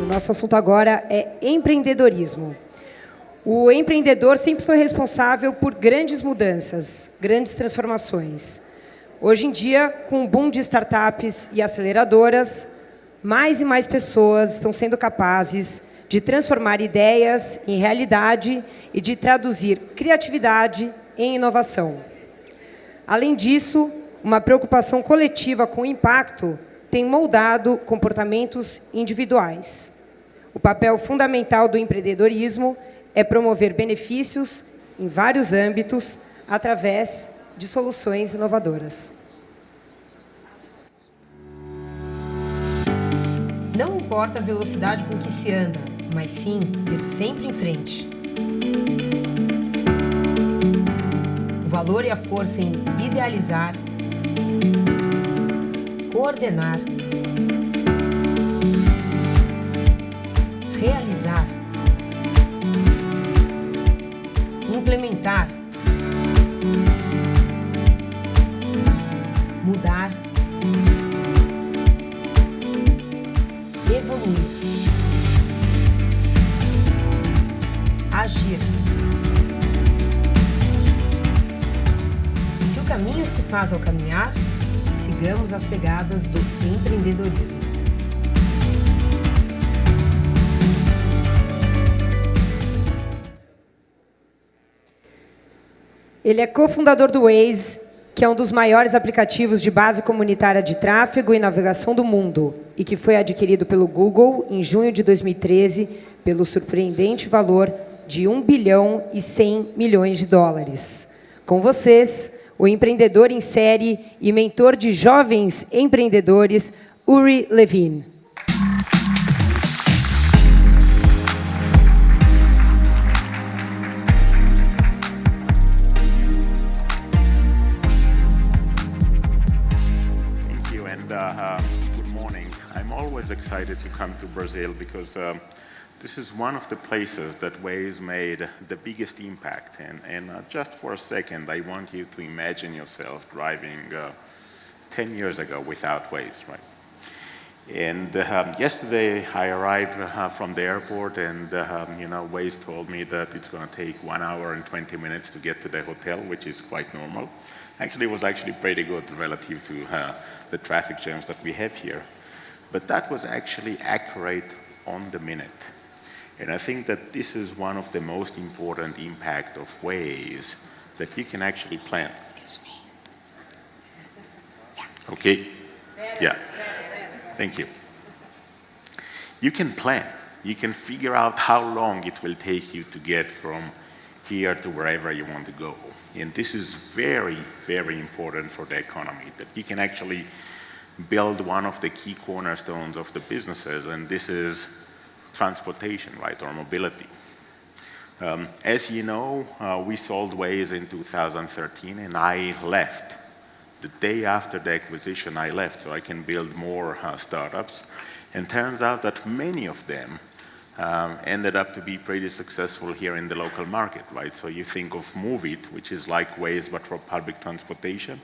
Nosso assunto agora é empreendedorismo. O empreendedor sempre foi responsável por grandes mudanças, grandes transformações. Hoje em dia, com o boom de startups e aceleradoras, mais e mais pessoas estão sendo capazes de transformar ideias em realidade e de traduzir criatividade em inovação. Além disso, uma preocupação coletiva com o impacto tem moldado comportamentos individuais. O papel fundamental do empreendedorismo é promover benefícios em vários âmbitos através de soluções inovadoras. Não importa a velocidade com que se anda, mas sim ir sempre em frente. O valor e a força em idealizar, coordenar, realizar, implementar, mudar, evoluir, agir. Se o caminho se faz ao caminhar, sigamos as pegadas do empreendedorismo. Ele é cofundador do Waze, que é um dos maiores aplicativos de base comunitária de tráfego e navegação do mundo, e que foi adquirido pelo Google em junho de 2013 pelo surpreendente valor de 1 bilhão e 100 milhões de dólares. Com vocês, o empreendedor em série e mentor de jovens empreendedores, Uri Levine. Good morning. I'm always excited to come to Brazil because this is one of the places that Waze made the biggest impact. And just for a second, I want you to imagine yourself driving 10 years ago without Waze, right? And yesterday I arrived from the airport, and Waze told me that it's going to take 1 hour and 20 minutes to get to the hotel, which is quite normal. Actually, it was actually pretty good relative to the traffic jams that we have here. But that was actually accurate on the minute. And I think that this is one of the most important impact of Waze that you can actually plan. Excuse me. Yeah. Okay? Yeah. Thank you. You can plan. You can figure out how long it will take you to get from here to wherever you want to go. And this is very, very important for the economy, that you can actually build one of the key cornerstones of the businesses, and this is transportation, right, or mobility. As you know, we sold Waze in 2013, and I left. The day after the acquisition, I left so I can build more startups. And turns out that many of them ended up to be pretty successful here in the local market, right? So you think of Move It, which is like Waze but for public transportation,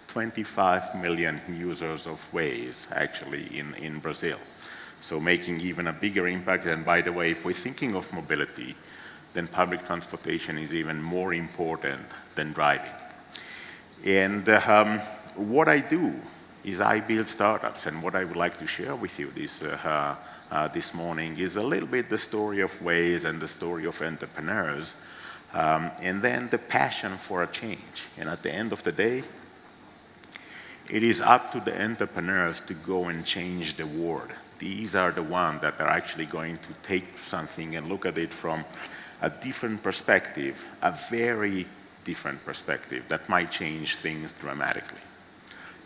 25 million users of Waze actually in Brazil. So making even a bigger impact. And by the way, if we're thinking of mobility, then public transportation is even more important than driving. And what I do is I build startups, and what I would like to share with you this morning is a little bit the story of Waze and the story of entrepreneurs, and then the passion for a change. And at the end of the day, it is up to the entrepreneurs to go and change the world. These are the ones that are actually going to take something and look at it from a different perspective, a very different perspective that might change things dramatically.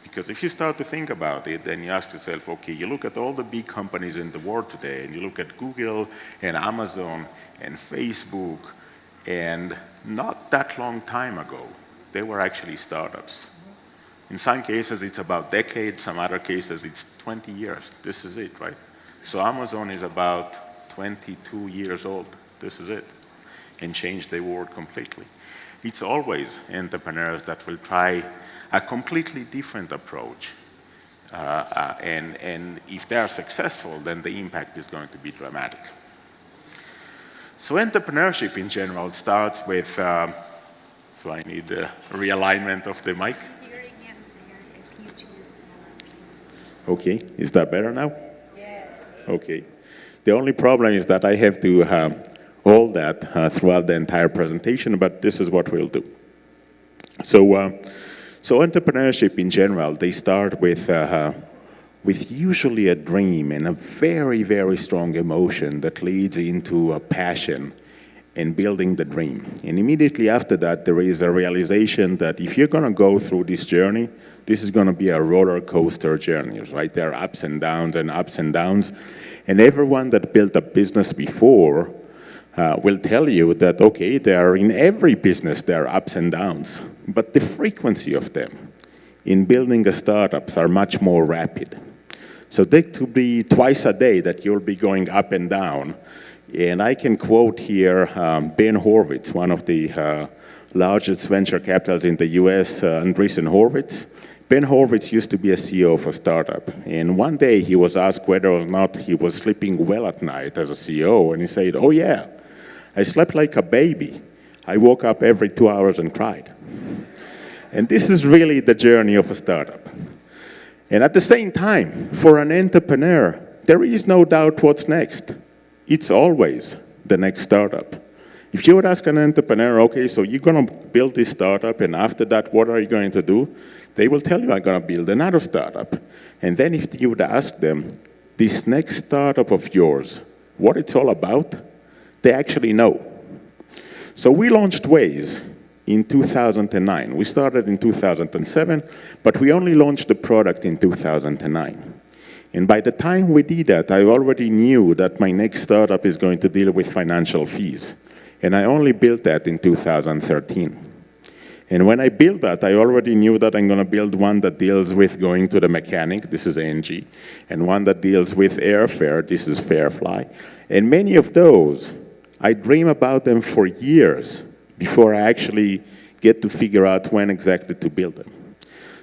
Because if you start to think about it, then you ask yourself, okay, you look at all the big companies in the world today, and you look at Google and Amazon and Facebook, and not that long time ago, they were actually startups. In some cases, it's about decades. Some other cases, it's 20 years. This is it, right? So Amazon is about 22 years old. This is it. And change the world completely. It's always entrepreneurs that will try a completely different approach. And if they are successful, then the impact is going to be dramatic. So entrepreneurship in general starts with, so I need a realignment of the mic. Okay, is that better now? Yes. Okay. The only problem is that I have to hold that throughout the entire presentation, but this is what we'll do. So entrepreneurship in general, they start with usually a dream and a very, very strong emotion that leads into a passion and building the dream. And immediately after that, there is a realization that if you're gonna go through this journey, this is gonna be a roller coaster journey, right? There are ups and downs and ups and downs. And everyone that built a business before will tell you that, okay, there are in every business, there are ups and downs, but the frequency of them in building a startups are much more rapid. So they could be twice a day that you'll be going up and down. And I can quote here Ben Horowitz, one of the largest venture capitals in the US, Andreessen Horowitz. Ben Horowitz used to be a CEO of a startup. And one day he was asked whether or not he was sleeping well at night as a CEO. And he said, oh yeah, I slept like a baby. I woke up every 2 hours and cried. And this is really the journey of a startup. And at the same time, for an entrepreneur, there is no doubt what's next. It's always the next startup. If you would ask an entrepreneur, okay, so you're gonna build this startup, and after that, what are you going to do? They will tell you, I'm gonna build another startup. And then if you would ask them, this next startup of yours, what it's all about, they actually know. So we launched Waze in 2009. We started in 2007, but we only launched the product in 2009. And by the time we did that, I already knew that my next startup is going to deal with financial fees. And I only built that in 2013. And when I built that, I already knew that I'm going to build one that deals with going to the mechanic, this is ANG, and one that deals with airfare, this is Fairfly. And many of those, I dream about them for years before I actually get to figure out when exactly to build them.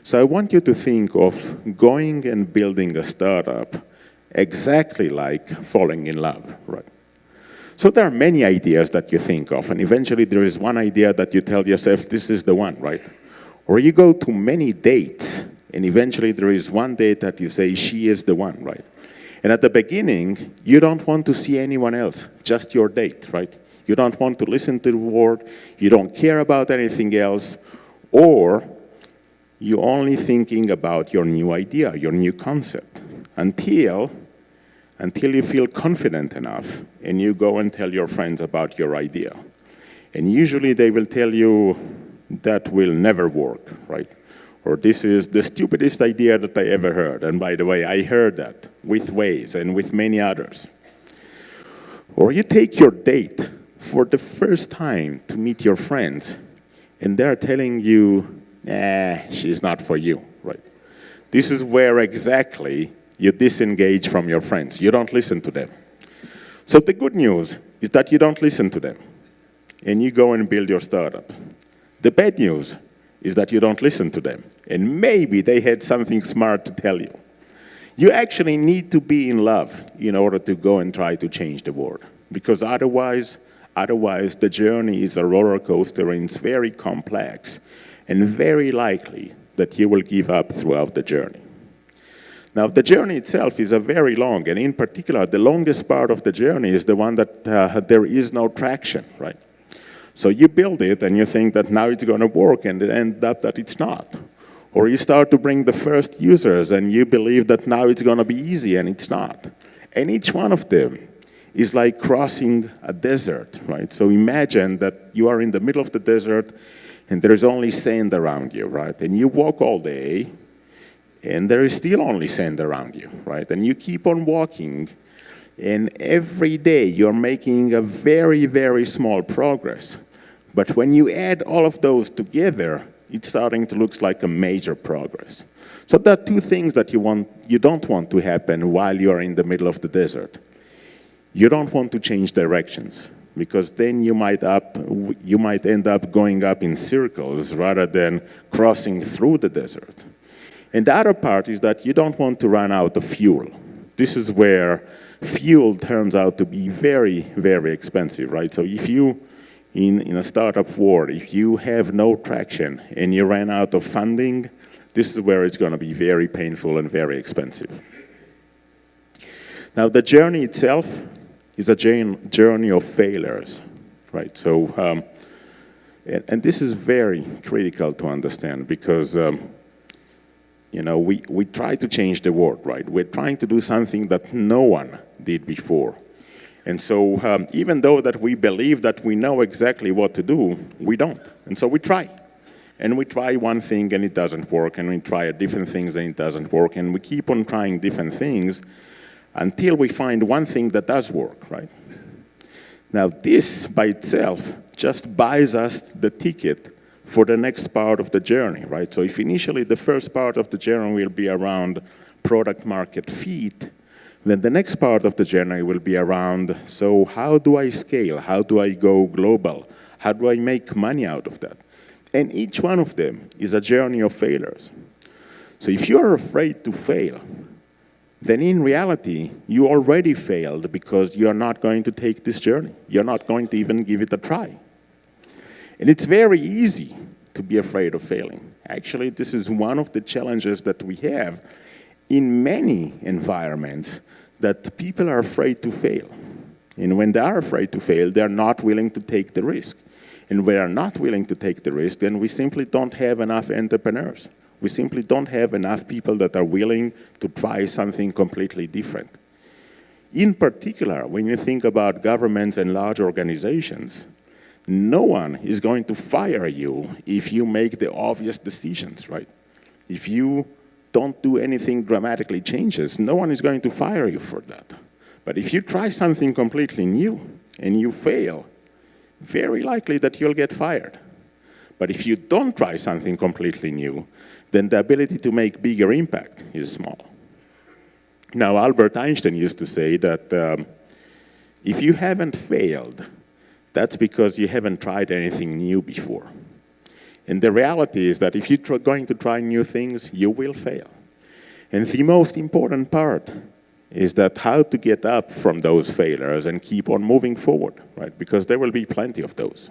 So I want you to think of going and building a startup exactly like falling in love, right? So there are many ideas that you think of, and eventually there is one idea that you tell yourself, this is the one, right? Or you go to many dates, and eventually there is one date that you say, she is the one, right? And at the beginning, you don't want to see anyone else, just your date, right? You don't want to listen to the word, you don't care about anything else, or you're only thinking about your new idea, your new concept, until you feel confident enough and you go and tell your friends about your idea. And usually they will tell you that will never work, right? Or this is the stupidest idea that I ever heard. And by the way, I heard that with Waze and with many others. Or you take your date for the first time to meet your friends and they're telling you, she's not for you, right? This is where exactly you disengage from your friends. You don't listen to them. So the good news is that you don't listen to them and you go and build your startup. The bad news is that you don't listen to them and maybe they had something smart to tell you. You actually need to be in love in order to go and try to change the world, because otherwise the journey is a roller coaster and it's very complex and very likely that you will give up throughout the journey. Now, the journey itself is a very long, and in particular, the longest part of the journey is the one that there is no traction, right? So you build it and you think that now it's going to work, and it ends up that it's not. Or you start to bring the first users and you believe that now it's going to be easy, and it's not. And each one of them is like crossing a desert, right? So imagine that you are in the middle of the desert and there's only sand around you, right? And you walk all day and there is still only sand around you, right? And you keep on walking, and every day you're making a very, very small progress. But when you add all of those together, it's starting to look like a major progress. So there are two things that you don't want to happen while you're in the middle of the desert. you don't want to change directions, because then you might end up going up in circles rather than crossing through the desert. And the other part is that you don't want to run out of fuel. This is where fuel turns out to be very, very expensive, right? So if you, in a startup world, if you have no traction and you ran out of funding, this is where it's going to be very painful and very expensive. Now, the journey itself is a journey of failures, right? So, and this is very critical to understand, because you know, we try to change the world, right? We're trying to do something that no one did before. And so even though that we believe that we know exactly what to do, we don't. And so we try. And we try one thing and it doesn't work, and we try different things and it doesn't work, and we keep on trying different things until we find one thing that does work, right? Now this by itself just buys us the ticket for the next part of the journey, right? So if initially the first part of the journey will be around product market fit, then the next part of the journey will be around, so how do I scale? How do I go global? How do I make money out of that? And each one of them is a journey of failures. So if you're afraid to fail, then in reality, you already failed, because you're not going to take this journey. You're not going to even give it a try. And it's very easy to be afraid of failing. Actually, this is one of the challenges that we have in many environments, that people are afraid to fail. And when they are afraid to fail, they're not willing to take the risk. And we are not willing to take the risk, then we simply don't have enough entrepreneurs. We simply don't have enough people that are willing to try something completely different. In particular, when you think about governments and large organizations, no one is going to fire you if you make the obvious decisions, right? If you don't do anything dramatically changes, no one is going to fire you for that. But if you try something completely new and you fail, very likely that you'll get fired. But if you don't try something completely new, then the ability to make bigger impact is small. Now, Albert Einstein used to say that if you haven't failed, that's because you haven't tried anything new before. And the reality is that if you're going to try new things, you will fail. And the most important part is that how to get up from those failures and keep on moving forward, right? Because there will be plenty of those.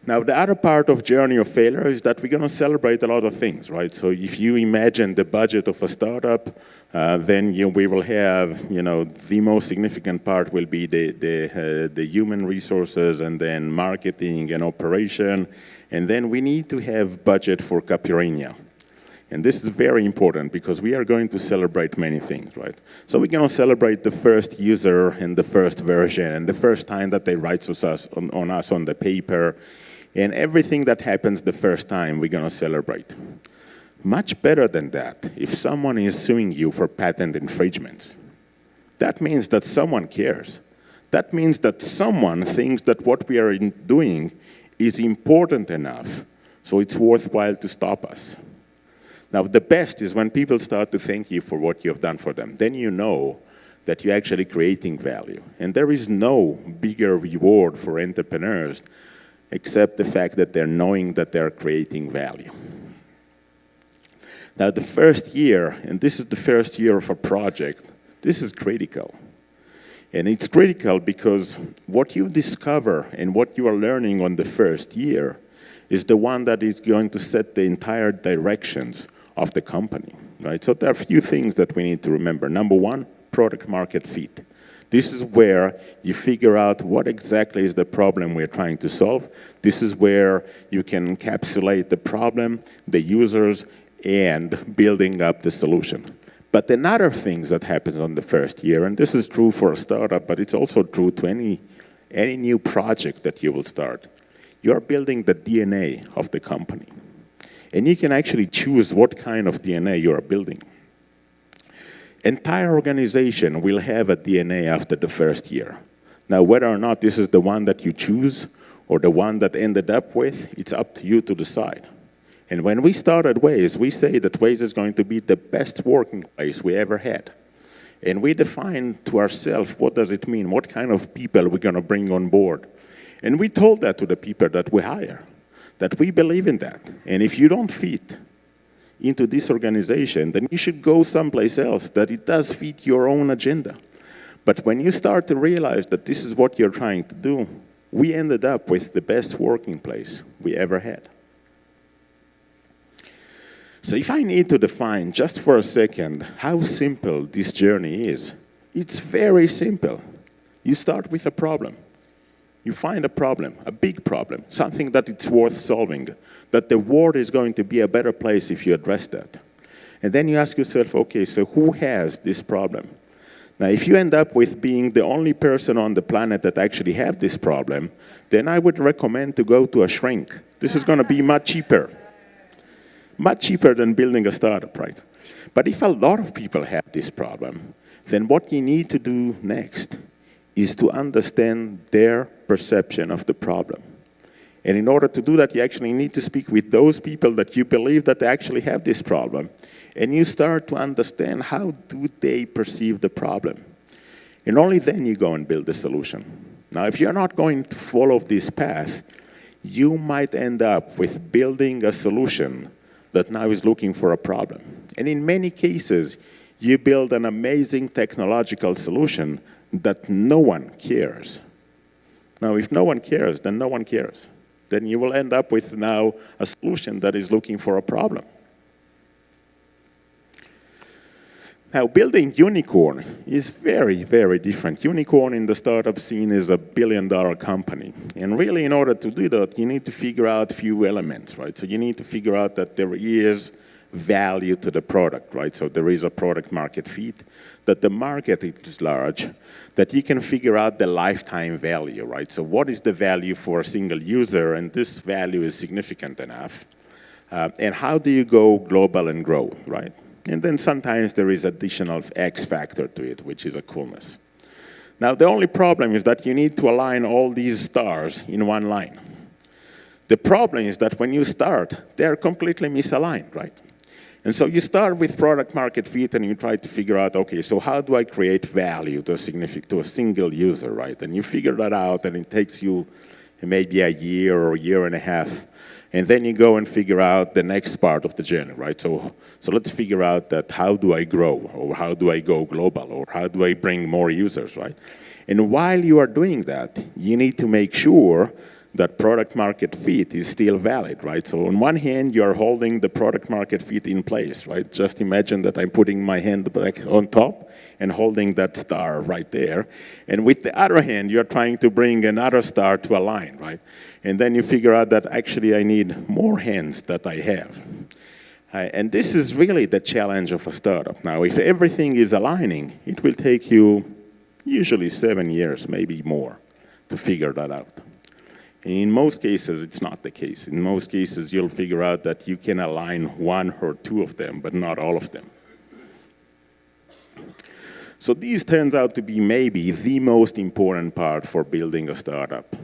Now, the other part of journey of failure is that we're going to celebrate a lot of things, right? So if you imagine the budget of a startup, then we will have, the most significant part will be the human resources, and then marketing and operation, and then we need to have budget for caipirinha. And this is very important, because we are going to celebrate many things, right? So we're going to celebrate the first user and the first version and the first time that they write on us on the paper. And everything that happens the first time, we're going to celebrate. Much better than that, if someone is suing you for patent infringements, that means that someone cares. That means that someone thinks that what we are doing is important enough, so it's worthwhile to stop us. Now, the best is when people start to thank you for what you have done for them. Then you know that you're actually creating value. And there is no bigger reward for entrepreneurs except the fact that they're knowing that they're creating value. Now, the first year, and this is the first year of a project, this is critical. And it's critical because what you discover and what you are learning on the first year is the one that is going to set the entire directions of the company, right? So there are a few things that we need to remember. Number one, product market fit. This is where you figure out what exactly is the problem we're trying to solve. This is where you can encapsulate the problem, the users, and building up the solution. But another thing that happens on the first year, and this is true for a startup, but it's also true to any new project that you will start, you're building the DNA of the company. And you can actually choose what kind of DNA you are building. Entire organization will have a DNA after the first year. Now, whether or not this is the one that you choose or the one that ended up with, it's up to you to decide. And when we started Waze, we say that Waze is going to be the best working place we ever had. And we define to ourselves, what does it mean? What kind of people we're going to bring on board? And we told that to the people that we hire, that we believe in that. And if you don't fit into this organization, then you should go someplace else, that it does fit your own agenda. But when you start to realize that this is what you're trying to do, we ended up with the best working place we ever had. So if I need to define just for a second how simple this journey is, it's very simple. You start with a problem. You find a problem, a big problem, something that it's worth solving, that the world is going to be a better place if you address that. And then you ask yourself, okay, so who has this problem? Now, if you end up with being the only person on the planet that actually have this problem, then I would recommend to go to a shrink. This is going to be much cheaper than building a startup, right? But if a lot of people have this problem, then what you need to do next is to understand their perception of the problem. And in order to do that, you actually need to speak with those people that you believe that they actually have this problem. And you start to understand how do they perceive the problem. And only then you go and build a solution. Now, if you're not going to follow this path, you might end up with building a solution that now is looking for a problem. And in many cases, you build an amazing technological solution that no one cares. Now, if no one cares, then no one cares. Then you will end up with now a solution that is looking for a problem. Now, building unicorn is very, very different. Unicorn in the startup scene is a billion-dollar company. And really, in order to do that, you need to figure out a few elements, right? So you need to figure out that there is value to the product, right? So there is a product market fit, that the market is large, that you can figure out the lifetime value, right? So what is the value for a single user, and this value is significant enough. And how do you go global and grow, right? And then sometimes there is additional X factor to it, which is a coolness. Now, the only problem is that you need to align all these stars in one line. The problem is that when you start, they're completely misaligned, right? And so you start with product market fit and you try to figure out, okay, so how do I create value to a single user, right? And you figure that out and it takes you maybe a year or a year and a half. And then you go and figure out the next part of the journey, right? So let's figure out that how do I grow, or how do I go global, or how do I bring more users, right? And while you are doing that, you need to make sure that product market fit is still valid, right? So on one hand, you're holding the product market fit in place, right? Just imagine that I'm putting my hand back on top and holding that star right there. And with the other hand, you're trying to bring another star to align, right? And then you figure out that actually I need more hands that I have. And this is really the challenge of a startup. Now, if everything is aligning, it will take you usually 7 years, maybe more, to figure that out. And in most cases, it's not the case. In most cases, you'll figure out that you can align one or two of them, but not all of them. So these turns out to be maybe the most important part for building a startup.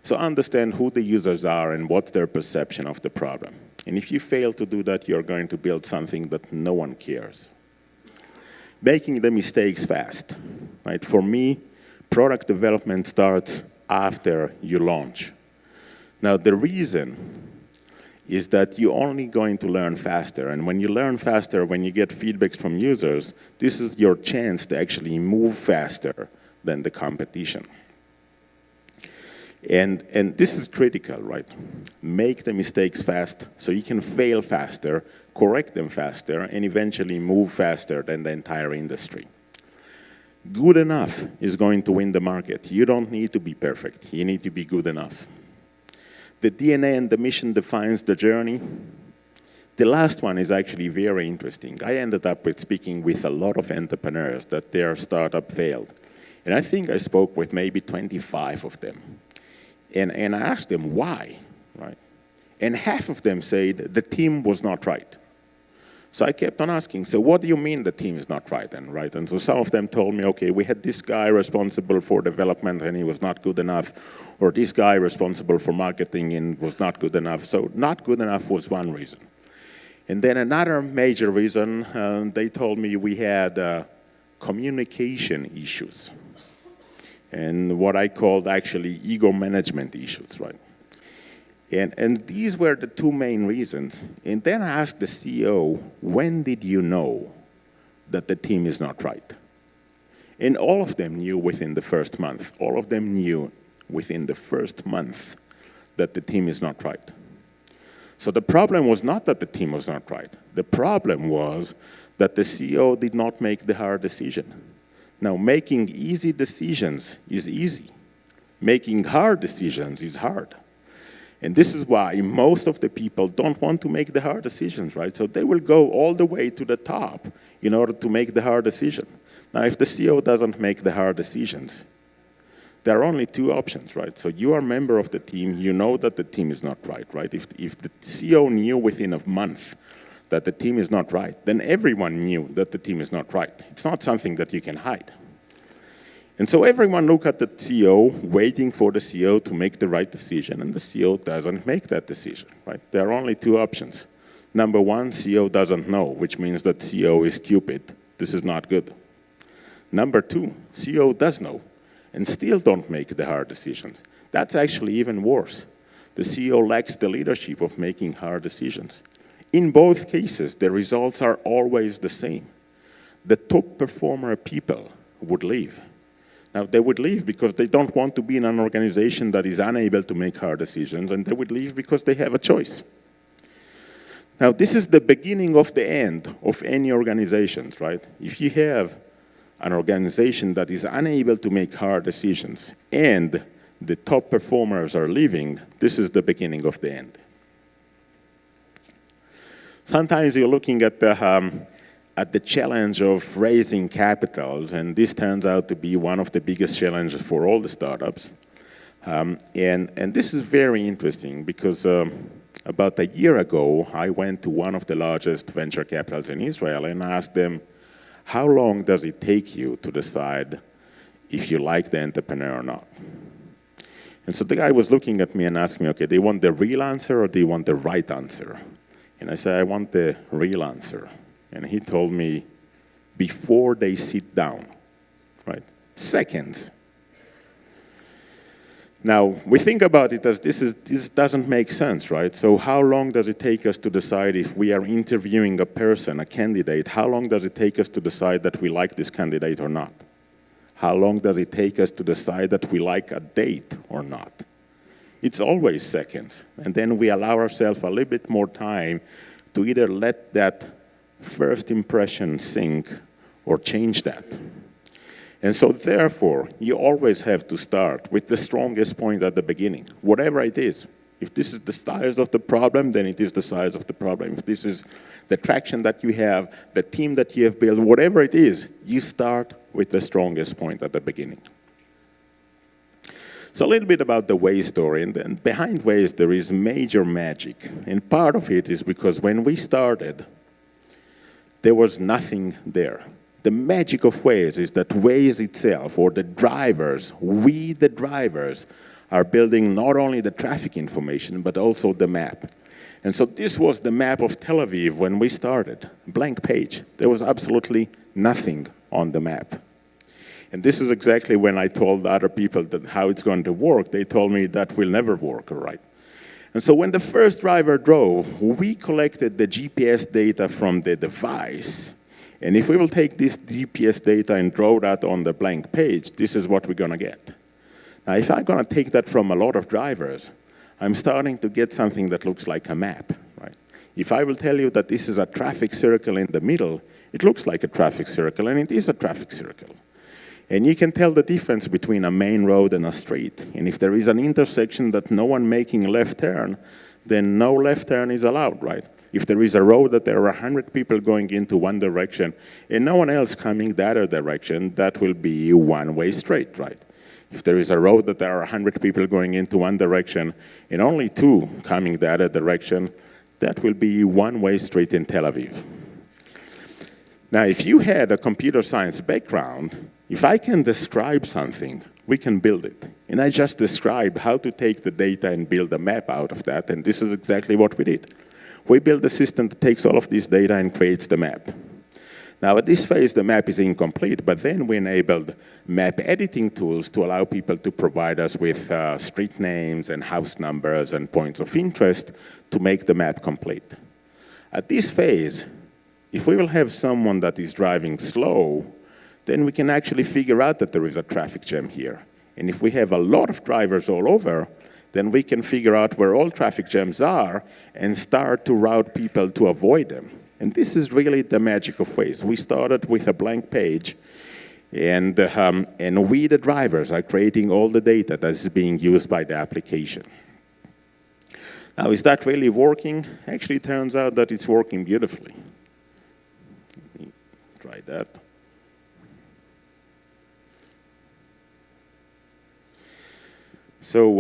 So understand who the users are and what's their perception of the problem. And if you fail to do that, you're going to build something that no one cares. Making the mistakes fast, right? For me, product development starts after you launch. Now, the reason is that you're only going to learn faster. And when you learn faster, when you get feedbacks from users, this is your chance to actually move faster than the competition. And this is critical, right? Make the mistakes fast so you can fail faster, correct them faster, and eventually move faster than the entire industry. Good enough is going to win the market. You don't need to be perfect. You need to be good enough. The DNA and the mission defines the journey. The last one is actually very interesting. I ended up with speaking with a lot of entrepreneurs that their startup failed. And I think I spoke with maybe 25 of them. And I asked them why, right? And half of them said the team was not right. So I kept on asking, so what do you mean the team is not right? And so some of them told me, okay, we had this guy responsible for development and he was not good enough, or this guy responsible for marketing and was not good enough. So not good enough was one reason. And then another major reason, they told me we had communication issues, and what I called actually ego management issues, right? And these were the two main reasons. And then I asked the CEO, when did you know that the team is not right? And all of them knew within the first month. All of them knew within the first month that the team is not right. So the problem was not that the team was not right. The problem was that the CEO did not make the hard decision. Now, making easy decisions is easy. Making hard decisions is hard. And this is why most of the people don't want to make the hard decisions, right? So they will go all the way to the top in order to make the hard decision. Now, if the CEO doesn't make the hard decisions, there are only two options, right? So you are a member of the team, you know that the team is not right, right? If the CEO knew within a month that the team is not right, then everyone knew that the team is not right. It's not something that you can hide. And so everyone look at the CEO, waiting for the CEO to make the right decision, and the CEO doesn't make that decision, right? There are only two options. Number one, CEO doesn't know, which means that CEO is stupid. This is not good. Number two, CEO does know, and still don't make the hard decisions. That's actually even worse. The CEO lacks the leadership of making hard decisions. In both cases, the results are always the same. The top performer people would leave. Now, they would leave because they don't want to be in an organization that is unable to make hard decisions, and they would leave because they have a choice. Now, this is the beginning of the end of any organizations, right? If you have an organization that is unable to make hard decisions and the top performers are leaving, this is the beginning of the end. Sometimes you're looking at the challenge of raising capitals, and this turns out to be one of the biggest challenges for all the startups. And this is very interesting because about a year ago, I went to one of the largest venture capitals in Israel and asked them, how long does it take you to decide if you like the entrepreneur or not? And so the guy was looking at me and asking me, okay, do you want the real answer or do you want the right answer? And I said, I want the real answer. And he told me, before they sit down, right? Seconds. Now, we think about it as this doesn't make sense, right? So how long does it take us to decide if we are interviewing a person, a candidate, how long does it take us to decide that we like this candidate or not? How long does it take us to decide that we like a date or not? It's always seconds. And then we allow ourselves a little bit more time to either let that first impression sink or change that. And so therefore, you always have to start with the strongest point at the beginning, whatever it is. If this is the size of the problem, then it is the size of the problem. If this is the traction that you have, the team that you have built, whatever it is, you start with the strongest point at the beginning. So a little bit about the Waze story, and then behind Waze there is major magic. And part of it is because when we started, there was nothing there. The magic of Waze is that Waze itself, or the drivers, we the drivers, are building not only the traffic information, but also the map. And so this was the map of Tel Aviv when we started, blank page. There was absolutely nothing on the map. And this is exactly when I told other people that how it's going to work. They told me that will never work, all right? And so when the first driver drove, we collected the GPS data from the device. And if we will take this GPS data and draw that on the blank page, this is what we're going to get. Now, if I'm going to take that from a lot of drivers, I'm starting to get something that looks like a map, right? If I will tell you that this is a traffic circle in the middle, it looks like a traffic circle, and it is a traffic circle. And you can tell the difference between a main road and a street. And if there is an intersection that no one making a left turn, then no left turn is allowed, right? If there is a road that there are 100 people going into one direction and no one else coming the other direction, that will be one-way street, right? If there is a road that there are 100 people going into one direction and only 2 coming the other direction, that will be one-way street in Tel Aviv. Now, if you had a computer science background, if I can describe something, we can build it. And I just described how to take the data and build a map out of that, and this is exactly what we did. We built a system that takes all of this data and creates the map. Now, at this phase, the map is incomplete, but then we enabled map editing tools to allow people to provide us with street names and house numbers and points of interest to make the map complete. At this phase, if we will have someone that is driving slow, then we can actually figure out that there is a traffic jam here. And if we have a lot of drivers all over, then we can figure out where all traffic jams are and start to route people to avoid them. And this is really the magic of Waze. We started with a blank page, and we, the drivers, are creating all the data that is being used by the application. Now, is that really working? Actually, it turns out that it's working beautifully. Let me try that. So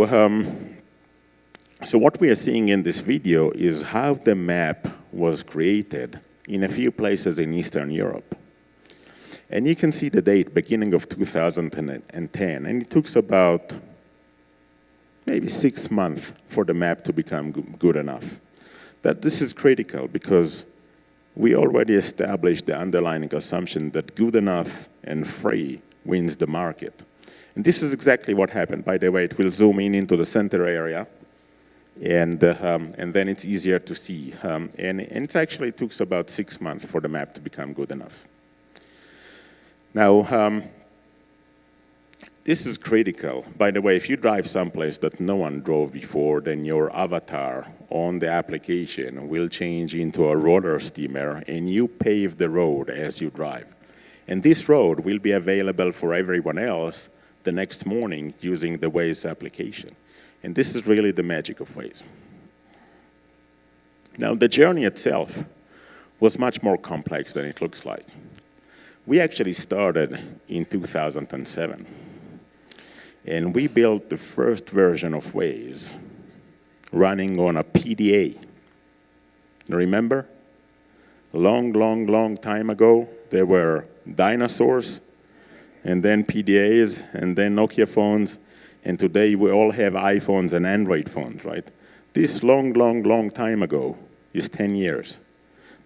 what we are seeing in this video is how the map was created in a few places in Eastern Europe. And you can see the date, beginning of 2010, and it took about maybe 6 months for the map to become good enough. That this is critical because we already established the underlying assumption that good enough and free wins the market. And this is exactly what happened. By the way, it will zoom in into the center area, and then it's easier to see. And it actually took about 6 months for the map to become good enough. Now, this is critical. By the way, if you drive someplace that no one drove before, then your avatar on the application will change into a roller steamer, and you pave the road as you drive. And this road will be available for everyone else the next morning using the Waze application. And this is really the magic of Waze. Now, the journey itself was much more complex than it looks like. We actually started in 2007. And we built the first version of Waze running on a PDA. Remember? Long time ago, there were dinosaurs, and then PDAs, and then Nokia phones, and today we all have iPhones and Android phones, right? This long time ago is 10 years.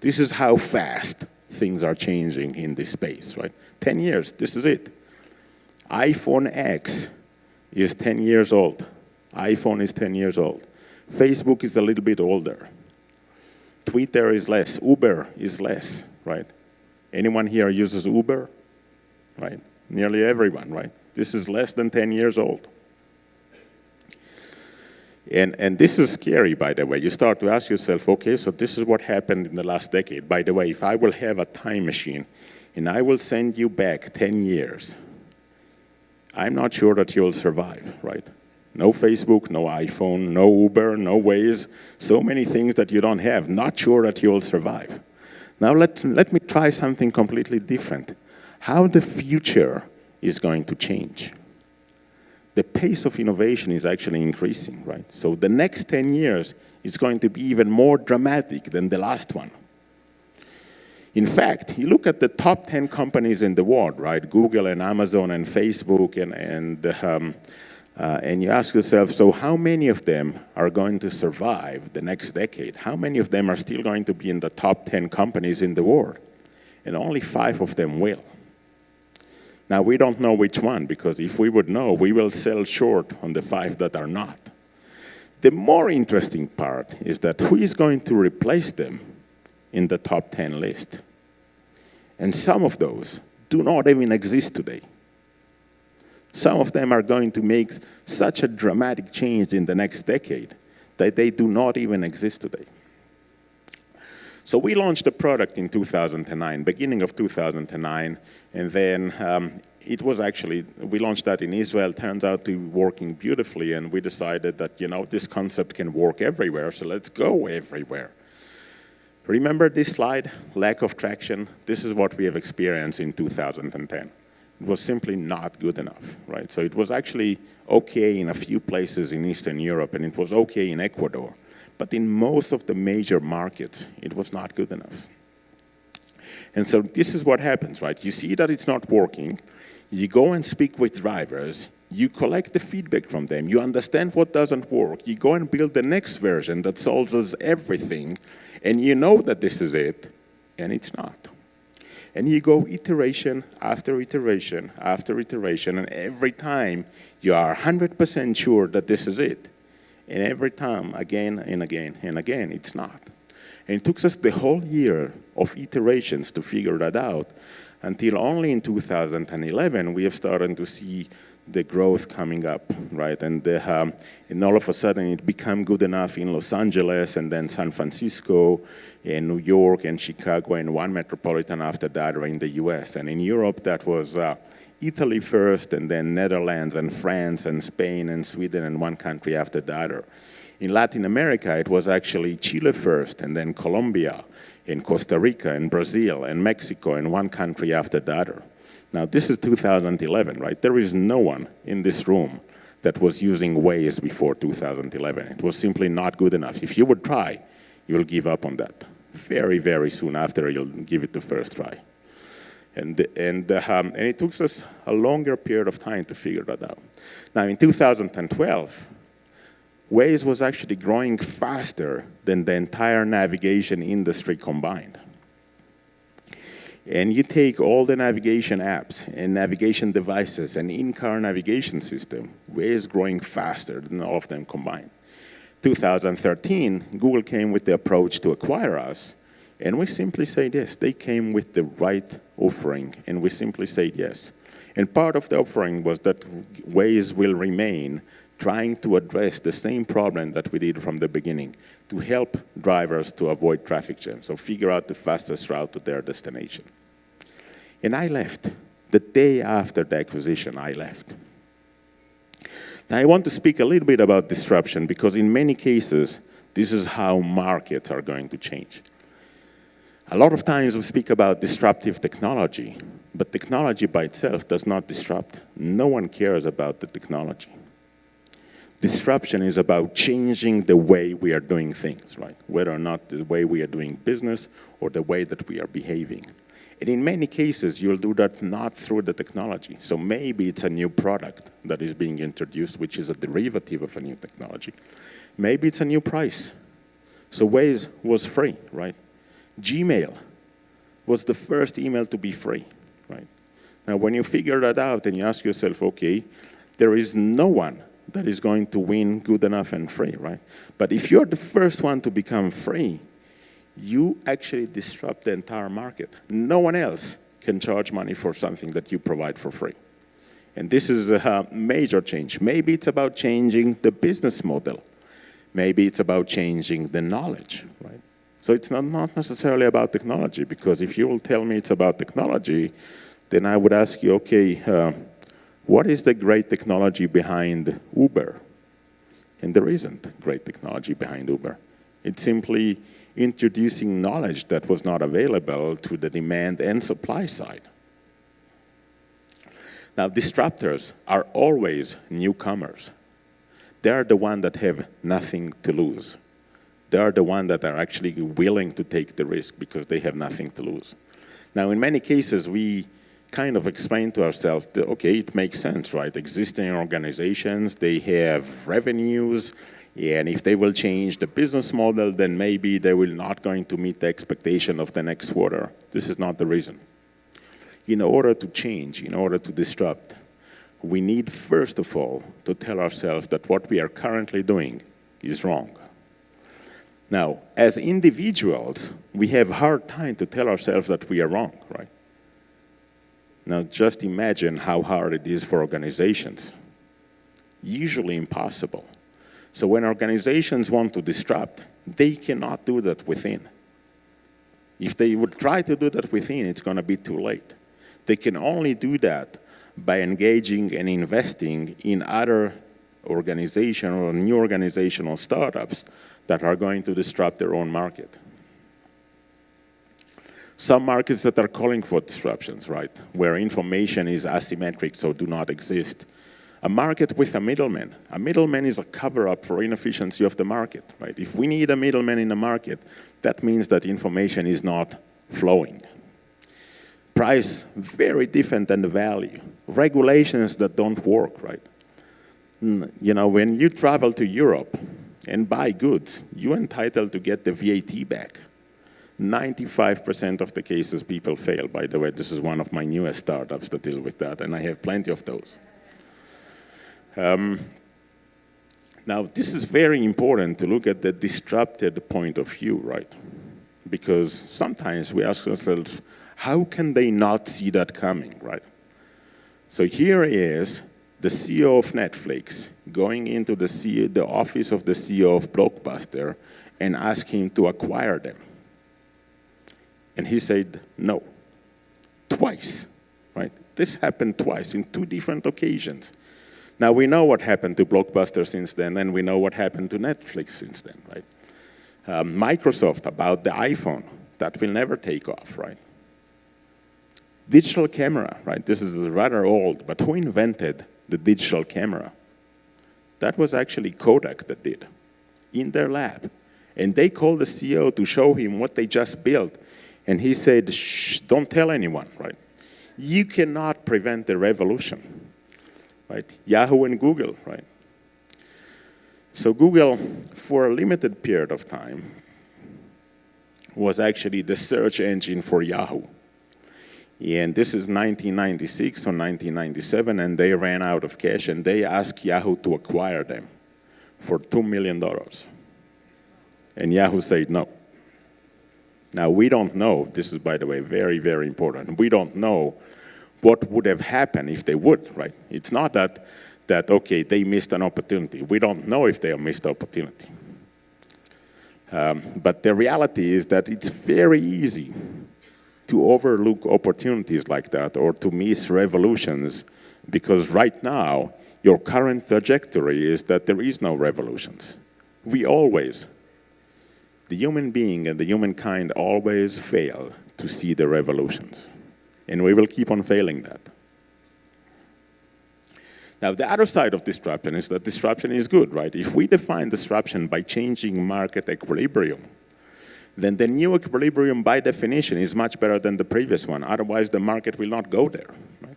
This is how fast things are changing in this space, right? 10 years, this is it. iPhone X is 10 years old. iPhone is 10 years old. Facebook is a little bit older. Twitter is less. Uber is less, right? Anyone here uses Uber? Right? Nearly everyone, right? This is less than 10 years old. And this is scary, by the way. You start to ask yourself, okay, so this is what happened in the last decade. By the way, if I will have a time machine and I will send you back 10 years, I'm not sure that you'll survive, right? No Facebook, no iPhone, no Uber, no Waze, so many things that you don't have. Not sure that you'll survive. Now let me try something completely different. How the future is going to change. The pace of innovation is actually increasing, right? So the next 10 years is going to be even more dramatic than the last one. In fact, you look at the top 10 companies in the world, right? Google and Amazon and Facebook, and you ask yourself, so how many of them are going to survive the next decade? How many of them are still going to be in the top 10 companies in the world? And only 5 of them will. Now, we don't know which one, because if we would know, we will sell short on the 5 that are not. The more interesting part is that who is going to replace them in the top 10 list? And some of those do not even exist today. Some of them are going to make such a dramatic change in the next decade that they do not even exist today. So we launched the product in 2009, beginning of 2009, and then it was actually, we launched that in Israel, turns out to be working beautifully, and we decided that, you know, this concept can work everywhere, so let's go everywhere. Remember this slide, lack of traction? This is what we have experienced in 2010. It was simply not good enough, right? So it was actually okay in a few places in Eastern Europe, and it was okay in Ecuador. But in most of the major markets, it was not good enough. And so this is what happens, right? You see that it's not working. You go and speak with drivers. You collect the feedback from them. You understand what doesn't work. You go and build the next version that solves everything. And you know that this is it, and it's not. And you go iteration after iteration after iteration, and every time you are 100% sure that this is it. And every time, again and again and again, it's not. And it took us the whole year of iterations to figure that out, until only in 2011 we have started to see the growth coming up, right? And all of a sudden it became good enough in Los Angeles, and then San Francisco, and New York, and Chicago, and one metropolitan after that are in the US. And in Europe that was Italy first, and then Netherlands, and France, and Spain, and Sweden, and one country after the other. In Latin America, it was actually Chile first, and then Colombia, and Costa Rica, and Brazil, and Mexico, and one country after the other. Now, this is 2011, right? There is no one in this room that was using Waze before 2011. It was simply not good enough. If you would try, you'll give up on that very, very soon after you'll give it the first try. And it took us a longer period of time to figure that out. Now, in 2012, Waze was actually growing faster than the entire navigation industry combined. And you take all the navigation apps and navigation devices and in-car navigation system, Waze growing faster than all of them combined. 2013, Google came with the approach to acquire us, and we simply said yes. They came with the right offering, and we simply said yes. And part of the offering was that Waze will remain trying to address the same problem that we did from the beginning, to help drivers to avoid traffic jams, so figure out the fastest route to their destination. And I left. The day after the acquisition, I left. Now I want to speak a little bit about disruption, because in many cases, this is how markets are going to change. A lot of times we speak about disruptive technology, but technology by itself does not disrupt. No one cares about the technology. Disruption is about changing the way we are doing things, right? Whether or not the way we are doing business or the way that we are behaving. And in many cases, you'll do that not through the technology. So maybe it's a new product that is being introduced, which is a derivative of a new technology. Maybe it's a new price. So Waze was free, right? Gmail was the first email to be free, right? Now, when you figure that out and you ask yourself, okay, there is no one that is going to win good enough and free, right? But if you're the first one to become free, you actually disrupt the entire market. No one else can charge money for something that you provide for free. And this is a major change. Maybe it's about changing the business model. Maybe it's about changing the knowledge, right? So it's not necessarily about technology, because if you will tell me it's about technology, then I would ask you, okay, what is the great technology behind Uber? And there isn't great technology behind Uber. It's simply introducing knowledge that was not available to the demand and supply side. Now, disruptors are always newcomers. They are the ones that have nothing to lose. They are the ones that are actually willing to take the risk because they have nothing to lose. Now, in many cases, we kind of explain to ourselves that, okay, it makes sense, right? Existing organizations, they have revenues, and if they will change the business model, then maybe they will not going to meet the expectation of the next quarter. This is not the reason. In order to change, in order to disrupt, we need, first of all, to tell ourselves that what we are currently doing is wrong. Now, as individuals, we have a hard time to tell ourselves that we are wrong, right? Now, just imagine how hard it is for organizations. Usually impossible. So when organizations want to disrupt, they cannot do that within. If they would try to do that within, it's going to be too late. They can only do that by engaging and investing in other organizations or new organizational startups that are going to disrupt their own market. Some markets that are calling for disruptions, right, where information is asymmetric, so do not exist. A market with a middleman. A middleman is a cover-up for inefficiency of the market, right? If we need a middleman in the market, that means that information is not flowing. Price, very different than the value. Regulations that don't work, right? You know, when you travel to Europe and buy goods, you're entitled to get the VAT back. 95% of the cases people fail. By the way, this is one of my newest startups that deal with that, and I have plenty of those. Now, this is very important to look at the disrupted point of view, right? Because sometimes we ask ourselves, how can they not see that coming, right? So here is the CEO of Netflix going into the office of the CEO of Blockbuster and ask him to acquire them. And he said no, twice, right? This happened twice in 2 different occasions. Now we know what happened to Blockbuster since then, and we know what happened to Netflix since then, right? Microsoft about the iPhone, that will never take off, right? Digital camera, right? This is rather old, but who invented the digital camera? That was actually Kodak that did, in their lab. And they called the CEO to show him what they just built. And he said, shh, don't tell anyone, right? You cannot prevent the revolution, right? Yahoo and Google, right? So Google, for a limited period of time, was actually the search engine for Yahoo. And this is 1996 or 1997, and they ran out of cash, and they asked Yahoo to acquire them for $2 million. And Yahoo said no. Now, we don't know, this is, by the way, very, very important. We don't know what would have happened if they would, right? It's not that okay, they missed an opportunity. We don't know if they missed opportunity. But the reality is that it's very easy to overlook opportunities like that or to miss revolutions, because right now, your current trajectory is that there is no revolutions. We always, the human being and the humankind always fail to see the revolutions. And we will keep on failing that. Now, the other side of disruption is that disruption is good, right? If we define disruption by changing market equilibrium, then the new equilibrium, by definition, is much better than the previous one. Otherwise, the market will not go there, right?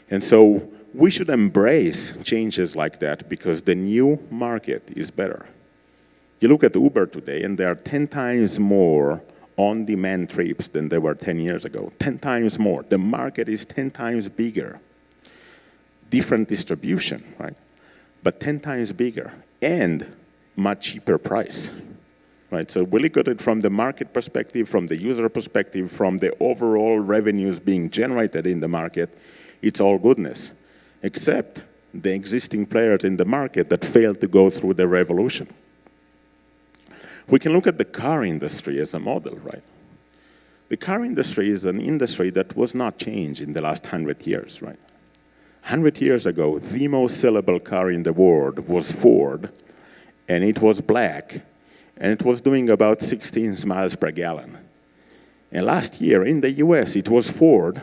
And so we should embrace changes like that because the new market is better. You look at Uber today, and there are 10 times more on-demand trips than there were 10 years ago. 10 times more. The market is 10 times bigger. Different distribution, right? But 10 times bigger and much cheaper price. Right, so we look at it from the market perspective, from the user perspective, from the overall revenues being generated in the market, it's all goodness, except the existing players in the market that failed to go through the revolution. We can look at the car industry as a model, right? The car industry is an industry that was not changed in the last 100 years, right? 100 years ago, the most sellable car in the world was Ford, and it was black, and it was doing about 16 miles per gallon. And last year in the US, it was Ford,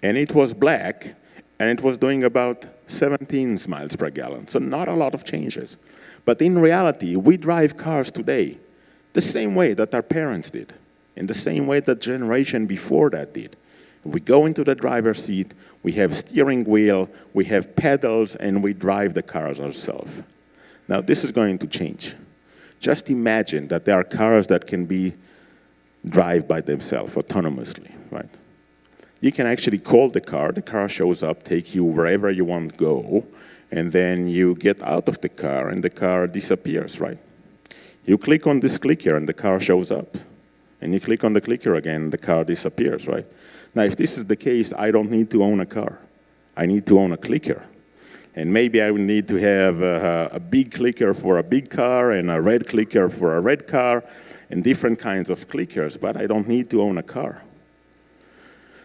and it was black, and it was doing about 17 miles per gallon. So not a lot of changes. But in reality, we drive cars today the same way that our parents did, in the same way that generation before that did. We go into the driver's seat, we have steering wheel, we have pedals, and we drive the cars ourselves. Now, this is going to change. Just imagine that there are cars that can be drive by themselves autonomously, right? You can actually call the car shows up, take you wherever you want to go, and then you get out of the car and the car disappears, right? You click on this clicker and the car shows up. And you click on the clicker again and the car disappears, right? Now, if this is the case, I don't need to own a car. I need to own a clicker. And maybe I will need to have a big clicker for a big car and a red clicker for a red car and different kinds of clickers, but I don't need to own a car.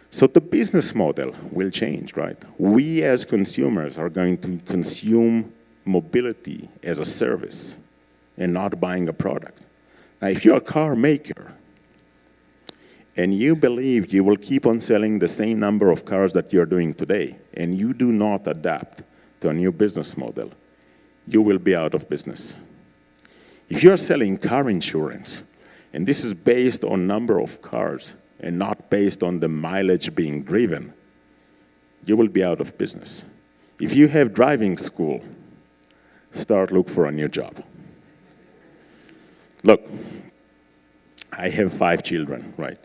So the business model will change, right? We as consumers are going to consume mobility as a service and not buying a product. Now, if you're a car maker and you believe you will keep on selling the same number of cars that you're doing today and you do not adapt to a new business model, you will be out of business. If you're selling car insurance, and this is based on number of cars and not based on the mileage being driven, you will be out of business. If you have driving school, look for a new job. Look, I have 5 children, right?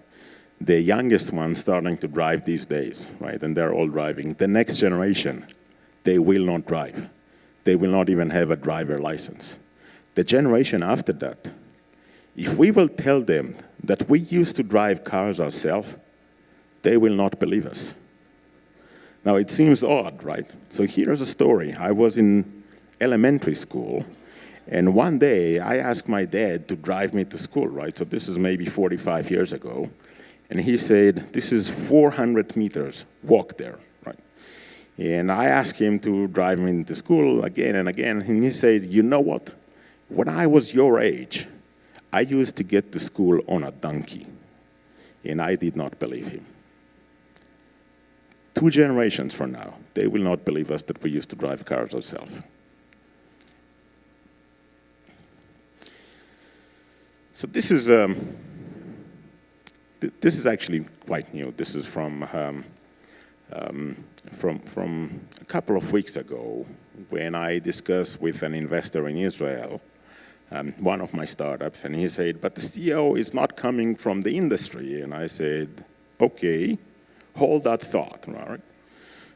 The youngest one starting to drive these days, right? And they're all driving. The next generation, they will not drive. They will not even have a driver license. The generation after that, if we will tell them that we used to drive cars ourselves, they will not believe us. Now, it seems odd, right? So here's a story. I was in elementary school, and one day I asked my dad to drive me to school, right? So this is maybe 45 years ago. And he said, this is 400 meters, walk there, right? And I asked him to drive me to school again and again, and he said, you know what? When I was your age, I used to get to school on a donkey. And I did not believe him. 2 generations from now, they will not believe us that we used to drive cars ourselves. So this is actually quite new. This is from a couple of weeks ago when I discussed with an investor in Israel, one of my startups, and he said, but the CEO is not coming from the industry. And I said, okay, hold that thought, right?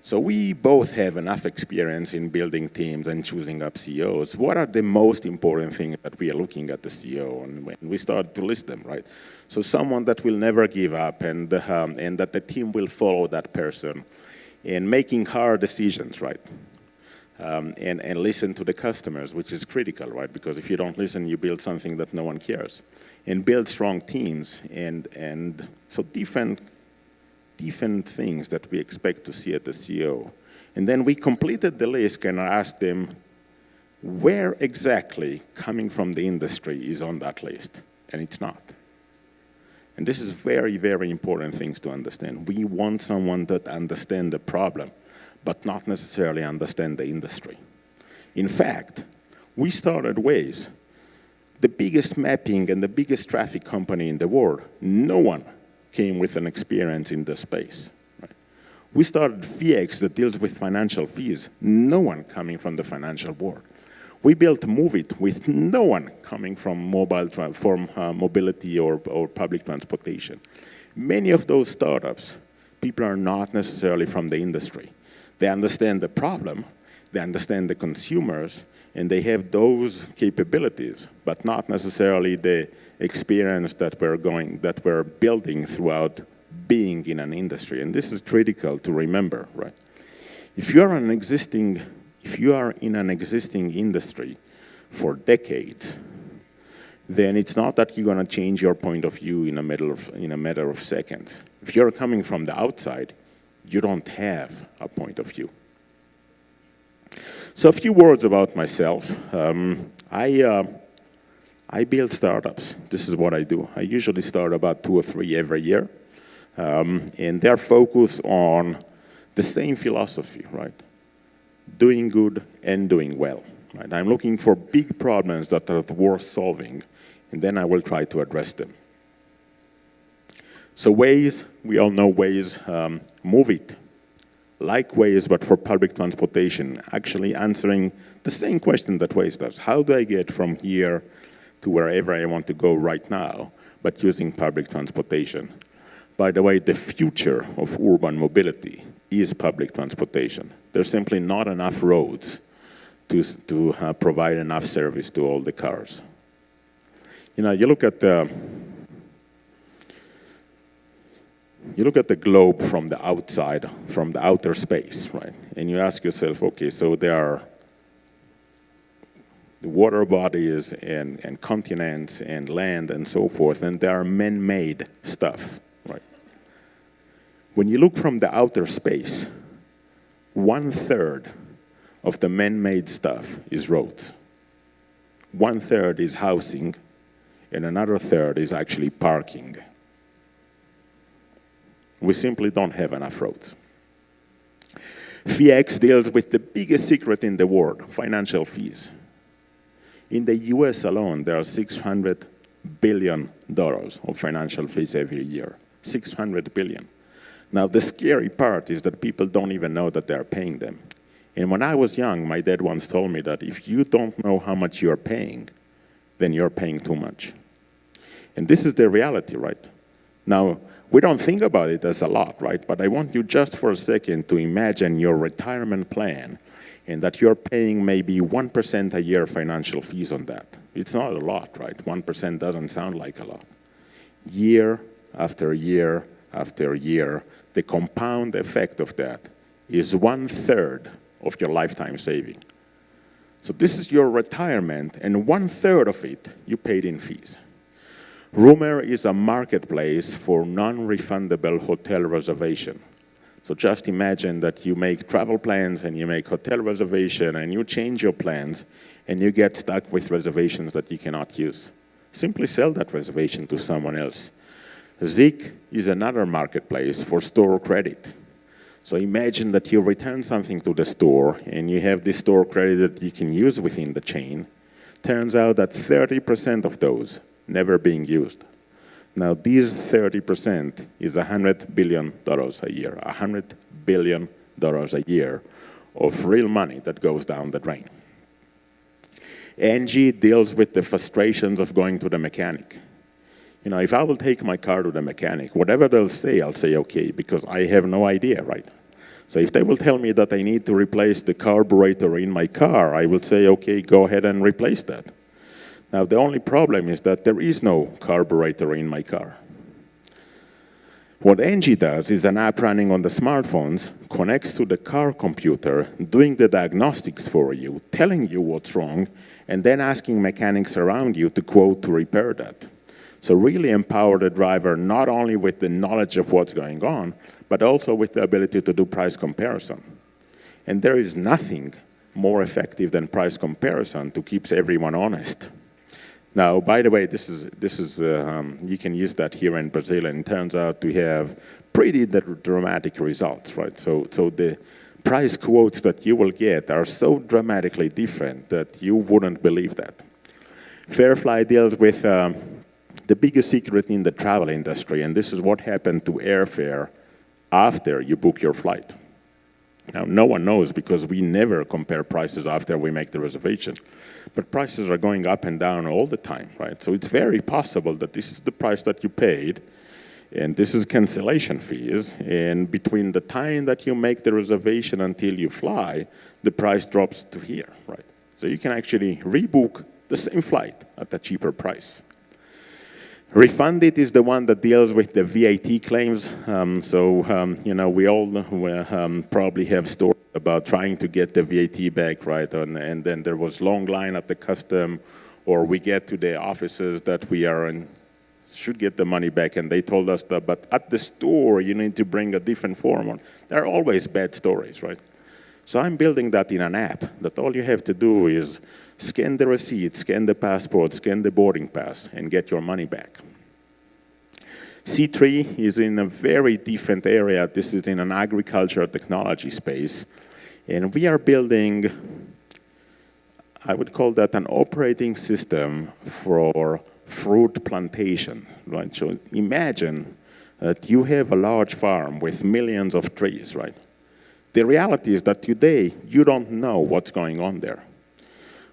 So we both have enough experience in building teams and choosing up CEOs. What are the most important things that we are looking at the CEO? And when we start to list them, right? So someone that will never give up and that the team will follow that person and making hard decisions, right? And listen to the customers, which is critical, right? Because if you don't listen, you build something that no one cares. And build strong teams and so different things that we expect to see at the CEO. And then we completed the list and asked them, where exactly coming from the industry is on that list? And it's not. And this is very, very important things to understand. We want someone that understands the problem, but not necessarily understand the industry. In fact, we started Waze, the biggest mapping and the biggest traffic company in the world. No one came with an experience in this space. Right? We started FIEX that deals with financial fees. No one coming from the financial world. We built Moveit with no one coming from mobility or public transportation. Many of those startups, people are not necessarily from the industry. They understand the problem, they understand the consumers, and they have those capabilities, but not necessarily the experience that we're building throughout being in an industry. And this is critical to remember, right? If you are in an existing industry for decades, then it's not that you're going to change your point of view in a matter of seconds. If you're coming from the outside, you don't have a point of view. So a few words about myself. I build startups. This is what I do. I usually start about 2 or 3 every year. And they're focused on the same philosophy, right? Doing good and doing well. Right? I'm looking for big problems that are worth solving, and then I will try to address them. So Waze, we all know Waze, Moveit. Like Waze, but for public transportation, actually answering the same question that Waze does. How do I get from here to wherever I want to go right now, but using public transportation? By the way, the future of urban mobility is public transportation. There's simply not enough roads to provide enough service to all the cars. You know, you look at the globe from the outside, from the outer space, right? And you ask yourself, okay, so there are the water bodies and continents and land and so forth, and there are man-made stuff, right? When you look from the outer space, 1/3 of the man-made stuff is roads. 1/3 is housing, and another 1/3 is actually parking. We simply don't have enough roads. FIEX deals with the biggest secret in the world, financial fees. In the US alone, there are $600 billion of financial fees every year. 600 billion. Now, the scary part is that people don't even know that they're paying them. And when I was young, my dad once told me that if you don't know how much you're paying, then you're paying too much. And this is the reality, right? Now, we don't think about it as a lot, right? But I want you just for a second to imagine your retirement plan and that you're paying maybe 1% a year financial fees on that. It's not a lot, right? 1% doesn't sound like a lot. Year after year after year, the compound effect of that is 1/3 of your lifetime saving. So this is your retirement, and 1/3 of it you paid in fees. Rumor is a marketplace for non-refundable hotel reservation. So just imagine that you make travel plans and you make hotel reservation and you change your plans and you get stuck with reservations that you cannot use. Simply sell that reservation to someone else. Zik is another marketplace for store credit. So imagine that you return something to the store and you have this store credit that you can use within the chain. Turns out that 30% of those never being used. Now these 30% is $100 billion a year, $100 billion a year of real money that goes down the drain. Angie deals with the frustrations of going to the mechanic. You know, if I will take my car to the mechanic, whatever they'll say, I'll say okay, because I have no idea, right? So if they will tell me that I need to replace the carburetor in my car, I will say, okay, go ahead and replace that. Now, the only problem is that there is no carburetor in my car. What Angie does is an app running on the smartphones, connects to the car computer, doing the diagnostics for you, telling you what's wrong, and then asking mechanics around you to quote to repair that. So really empower the driver not only with the knowledge of what's going on, but also with the ability to do price comparison. And there is nothing more effective than price comparison to keep everyone honest. Now, by the way, this is you can use that here in Brazil, and it turns out to have pretty dramatic results, right? So the price quotes that you will get are so dramatically different that you wouldn't believe that. Fairfly deals with the biggest secret in the travel industry, and this is what happened to airfare after you book your flight. Now, no one knows because we never compare prices after we make the reservation. But prices are going up and down all the time, right? So it's very possible that this is the price that you paid, and this is cancellation fees, and between the time that you make the reservation until you fly, the price drops to here, right? So you can actually rebook the same flight at a cheaper price. Refundit is the one that deals with the VAT claims. You know, we all probably have stories about trying to get the VAT back, right? And then there was long line at the custom, or we get to the offices that we are in, should get the money back, and they told us that, but at the store, you need to bring a different form. There are always bad stories, right? So I'm building that in an app that all you have to do is scan the receipt, scan the passport, scan the boarding pass, and get your money back. C3 is in a very different area. This is in an agricultural technology space. And we are building, I would call that an operating system for fruit plantation, right? So imagine that you have a large farm with millions of trees, right? The reality is that today, you don't know what's going on there.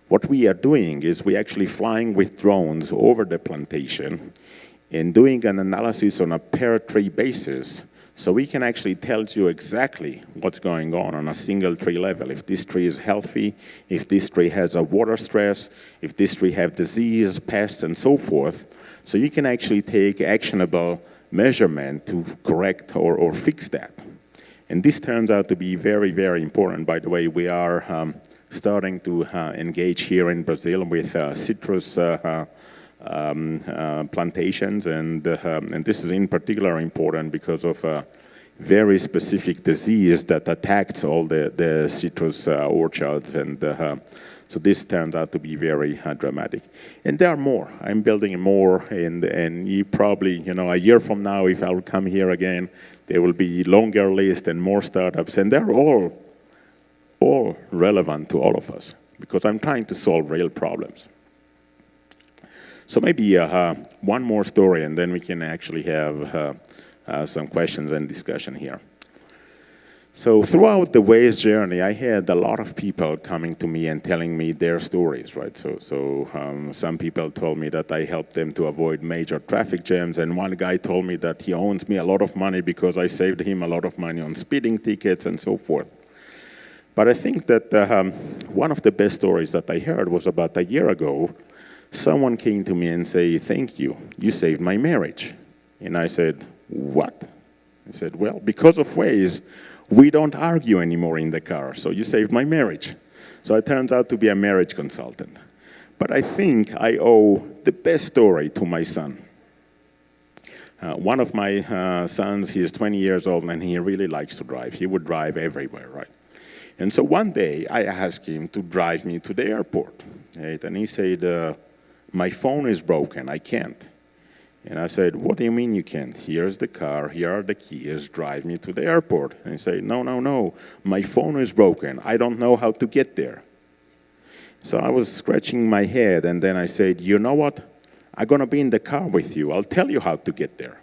What we are doing is we're actually flying with drones over the plantation and doing an analysis on a per tree basis, so we can actually tell you exactly what's going on a single tree level. If this tree is healthy, if this tree has a water stress, if this tree has disease, pests, and so forth. So you can actually take actionable measurement to correct or fix that. And this turns out to be very, very important. By the way, we are starting to engage here in Brazil with citrus plantations, and this is in particular important because of a very specific disease that attacks all the citrus orchards, and so this turns out to be very dramatic. And there are more. I'm building more, and you probably, you know, a year from now, if I will come here again, there will be longer list and more startups, and they're all relevant to all of us because I'm trying to solve real problems. So maybe one more story, and then we can actually have some questions and discussion here. So throughout the Waze journey, I had a lot of people coming to me and telling me their stories, right? So some people told me that I helped them to avoid major traffic jams, and one guy told me that he owes me a lot of money because I saved him a lot of money on speeding tickets and so forth. But I think that one of the best stories that I heard was about a year ago. Someone came to me and said, "Thank you, you saved my marriage." And I said, "What?" I said, "Well, because of Waze, we don't argue anymore in the car, so you saved my marriage." So I turned out to be a marriage consultant. But I think I owe the best story to my son. One of my sons, he is 20 years old and he really likes to drive. He would drive everywhere, right? And so one day I asked him to drive me to the airport, right? And he said, "My phone is broken, I can't." And I said, "What do you mean you can't? Here's the car, here are the keys, drive me to the airport." And he said, No, my phone is broken. I don't know how to get there." So I was scratching my head, and then I said, "You know what? I'm gonna be in the car with you. I'll tell you how to get there."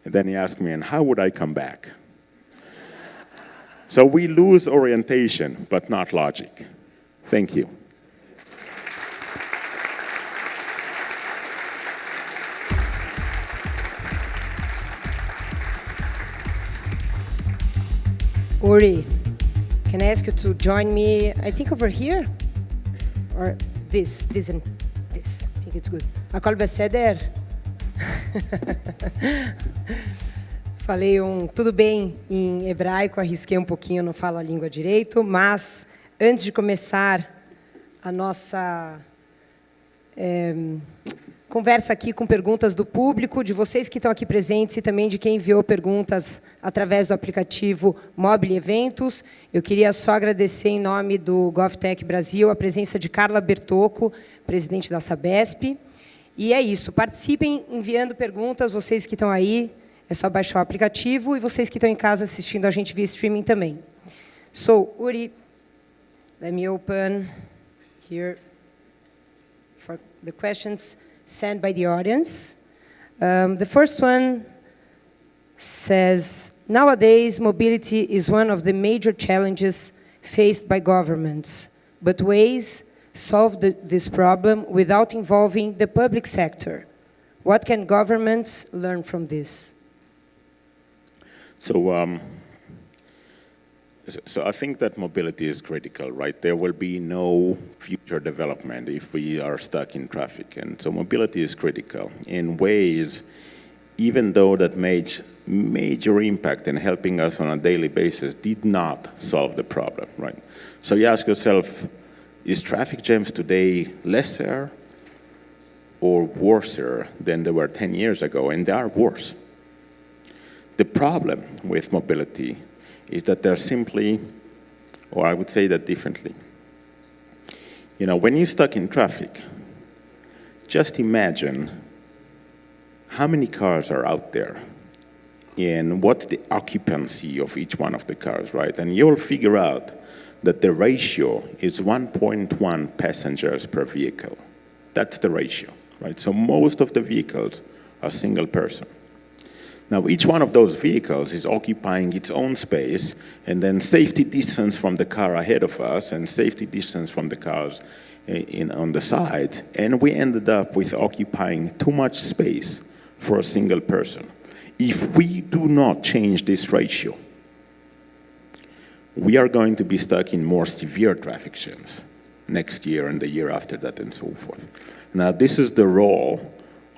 And then he asked me, "And how would I come back?" So we lose orientation, but not logic. Thank you. Uri, can I ask you to join me, I think over here? Or this and this. I think it's good. Akol beseder. Falei tudo bem em hebraico, arrisquei um pouquinho, não falo a língua direito, mas antes de começar a nossa conversa aqui com perguntas do público, de vocês que estão aqui presentes e também de quem enviou perguntas através do aplicativo Mobile Eventos. Eu queria só agradecer em nome do GovTech Brasil a presença de Carla Bertocco, presidente da Sabesp. E é isso, participem enviando perguntas, vocês que estão aí, é só baixar o aplicativo, e vocês que estão em casa assistindo a gente via streaming também. So, Uri, let me open here for the questions sent by the audience. The first one says, nowadays, mobility is one of the major challenges faced by governments, but Waze solved this problem without involving the public sector. What can governments learn from this? So I think that mobility is critical, right? There will be no future development if we are stuck in traffic. And so mobility is critical. In Waze, even though that made major impact in helping us on a daily basis, did not solve the problem, right? So you ask yourself, is traffic jams today lesser or worser than they were 10 years ago? And they are worse. The problem with mobility is that they're simply, or I would say that differently. You know, when you're stuck in traffic, just imagine how many cars are out there and what's the occupancy of each one of the cars, right? And you'll figure out that the ratio is 1.1 passengers per vehicle. That's the ratio, right? So most of the vehicles are single person. Now, each one of those vehicles is occupying its own space, and then safety distance from the car ahead of us and safety distance from the cars on the side, and we ended up with occupying too much space for a single person. If we do not change this ratio, we are going to be stuck in more severe traffic jams next year and the year after that and so forth. Now, this is the role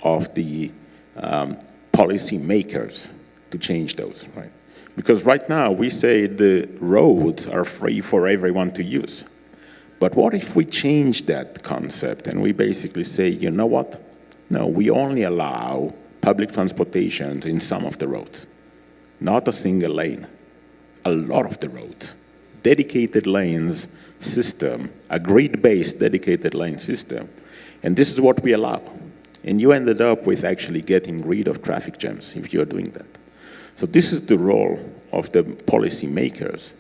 of the policy makers to change those, right? Because right now we say the roads are free for everyone to use. But what if we change that concept and we basically say, you know what? No, we only allow public transportation in some of the roads, not a single lane, a lot of the roads. Dedicated lanes system, a grid-based dedicated lane system, and this is what we allow. And you ended up with actually getting rid of traffic jams if you're doing that. So this is the role of the policy makers.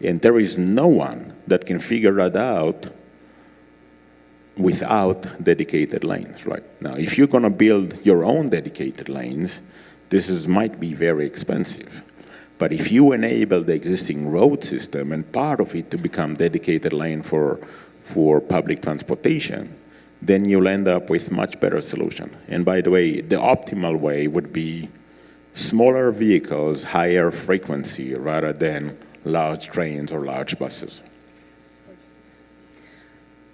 And there is no one that can figure that out without dedicated lanes, right? Now, if you're gonna build your own dedicated lanes, might be very expensive. But if you enable the existing road system and part of it to become dedicated lane for public transportation, then you'll end up with much better solution. And by the way, the optimal way would be smaller vehicles, higher frequency, rather than large trains or large buses.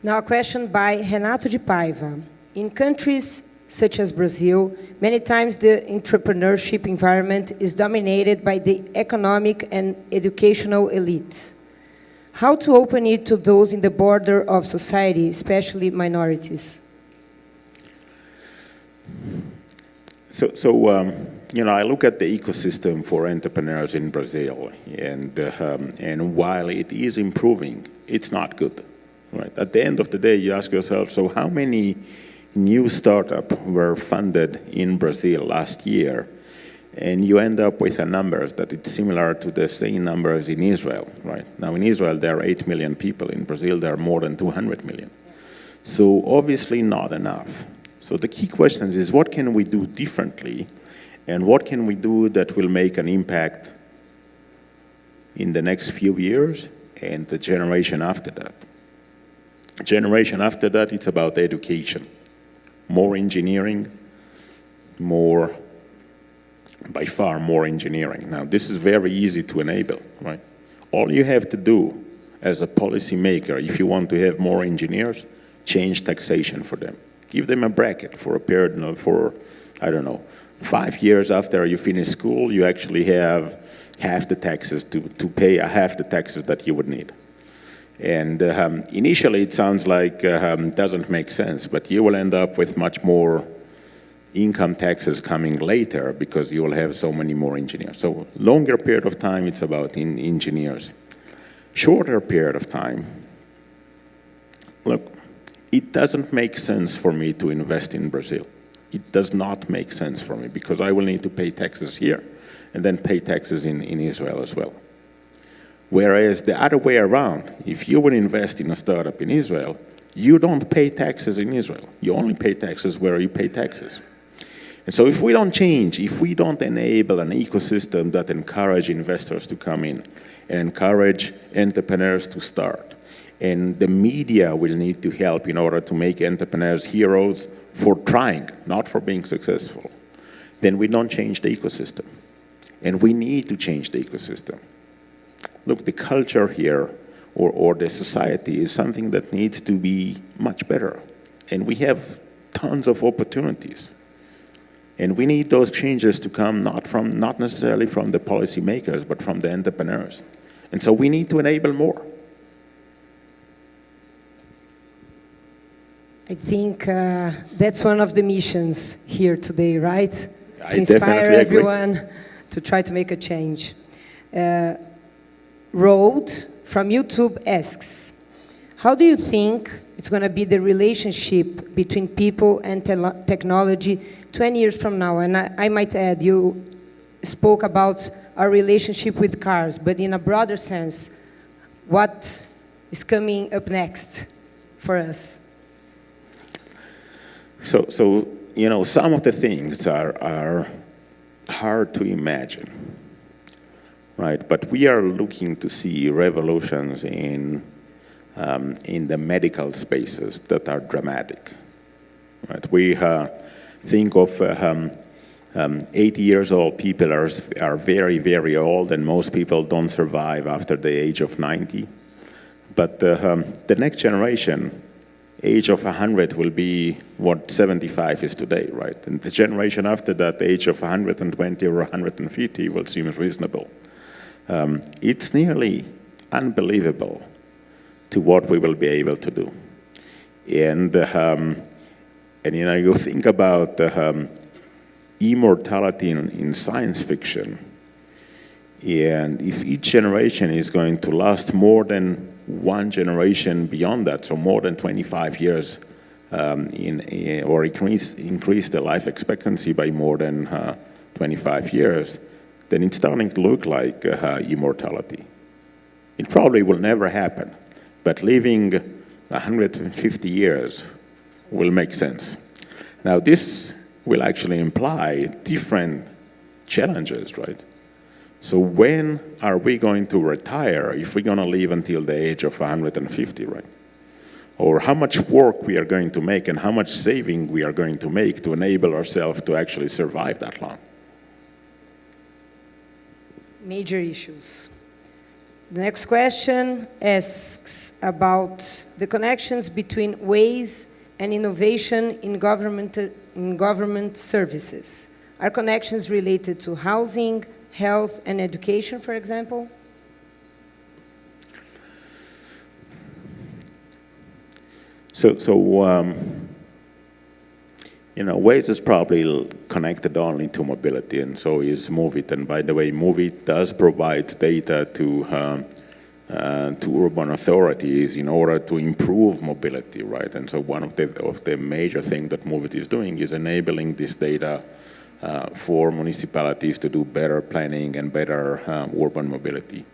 Now a question by Renato de Paiva. In countries such as Brazil, many times the entrepreneurship environment is dominated by the economic and educational elites. How to open it to those in the border of society, especially minorities? You know, I look at the ecosystem for entrepreneurs in Brazil, and while it is improving, it's not good. Right? At the end of the day, you ask yourself, so how many new startups were funded in Brazil last year? And you end up with a numbers that it's similar to the same numbers in Israel, right? Now in Israel, there are 8 million people. In Brazil, there are more than 200 million. So obviously not enough. So the key question is, what can we do differently? And what can we do that will make an impact in the next few years and the generation after that? Generation after that, it's about education. More engineering, by far more engineering. Now, this is very easy to enable, right? All you have to do as a policymaker, if you want to have more engineers, change taxation for them. Give them a bracket for a period for, I don't know, 5 years after you finish school, you actually have half the taxes to pay half the taxes that you would need. And initially it sounds like doesn't make sense, but you will end up with much more income taxes coming later because you will have so many more engineers. So longer period of time, it's about engineers. Shorter period of time, look, it doesn't make sense for me to invest in Brazil. It does not make sense for me because I will need to pay taxes here and then pay taxes in Israel as well. Whereas the other way around, if you would invest in a startup in Israel, you don't pay taxes in Israel. You only pay taxes where you pay taxes. And so if we don't change, if we don't enable an ecosystem that encourage investors to come in and encourage entrepreneurs to start, and the media will need to help in order to make entrepreneurs heroes for trying, not for being successful, then we don't change the ecosystem. And we need to change the ecosystem. Look, the culture here, or the society, is something that needs to be much better. And we have tons of opportunities. And we need those changes to come not necessarily from the policymakers, but from the entrepreneurs. And so we need to enable more. I think that's one of the missions here today, right? To I inspire everyone to try to make a change. Road from YouTube asks, how do you think it's going to be the relationship between people and technology 20 years from now? And I might add, you spoke about our relationship with cars, but in a broader sense, what is coming up next for us? So you know, some of the things are hard to imagine. Right, but we are looking to see revolutions in the medical spaces that are dramatic. Right, we think of 80 years old people are very, very old, and most people don't survive after the age of 90. But the next generation, age of 100 will be what 75 is today, right? And the generation after that, the age of 120 or 150 will seem reasonable. It's nearly unbelievable to what we will be able to do. And you know, you think about immortality in science fiction, and if each generation is going to last more than one generation beyond that, so more than 25 years, or increase the life expectancy by more than 25 years, then it's starting to look like immortality. It probably will never happen, but living 150 years will make sense. Now this will actually imply different challenges, right? So when are we going to retire if we're going to live until the age of 150, right? Or how much work we are going to make and how much saving we are going to make to enable ourselves to actually survive that long? Major issues. The next question asks about the connections between Waze and innovation in government services. Are connections related to housing, health, and education, for example? Waze is probably connected only to mobility, and so is Moveit. And by the way, Moveit does provide data to urban authorities in order to improve mobility, right? And so one of the major things that Moveit is doing is enabling this data for municipalities to do better planning and better urban mobility.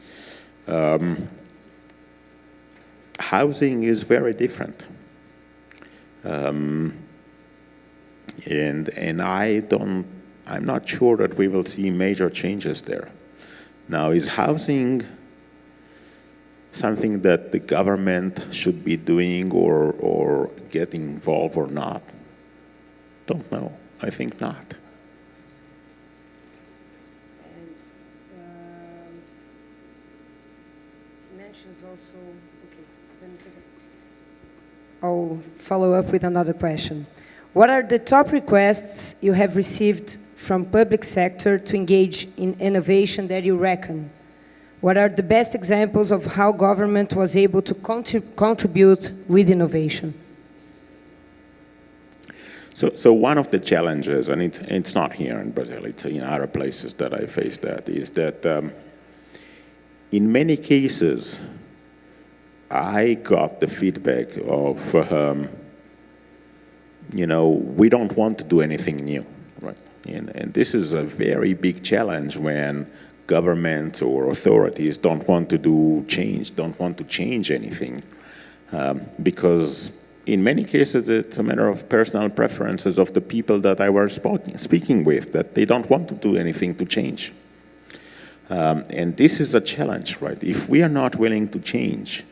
Housing is very different. And I'm not sure that we will see major changes there. Now, is housing something that the government should be doing or getting involved or not? Don't know. I think not. And mentions also, okay, I'll follow up with another question. What are the top requests you have received from public sector to engage in innovation that you reckon? What are the best examples of how government was able to contribute with innovation? So one of the challenges, and it's not here in Brazil, it's in other places that I face that, is that in many cases, I got the feedback of, we don't want to do anything new, right? And this is a very big challenge when government or authorities don't want to don't want to change anything. Because in many cases, it's a matter of personal preferences of the people that I was speaking with, that they don't want to do anything to change. And this is a challenge, right? If we are not willing to change,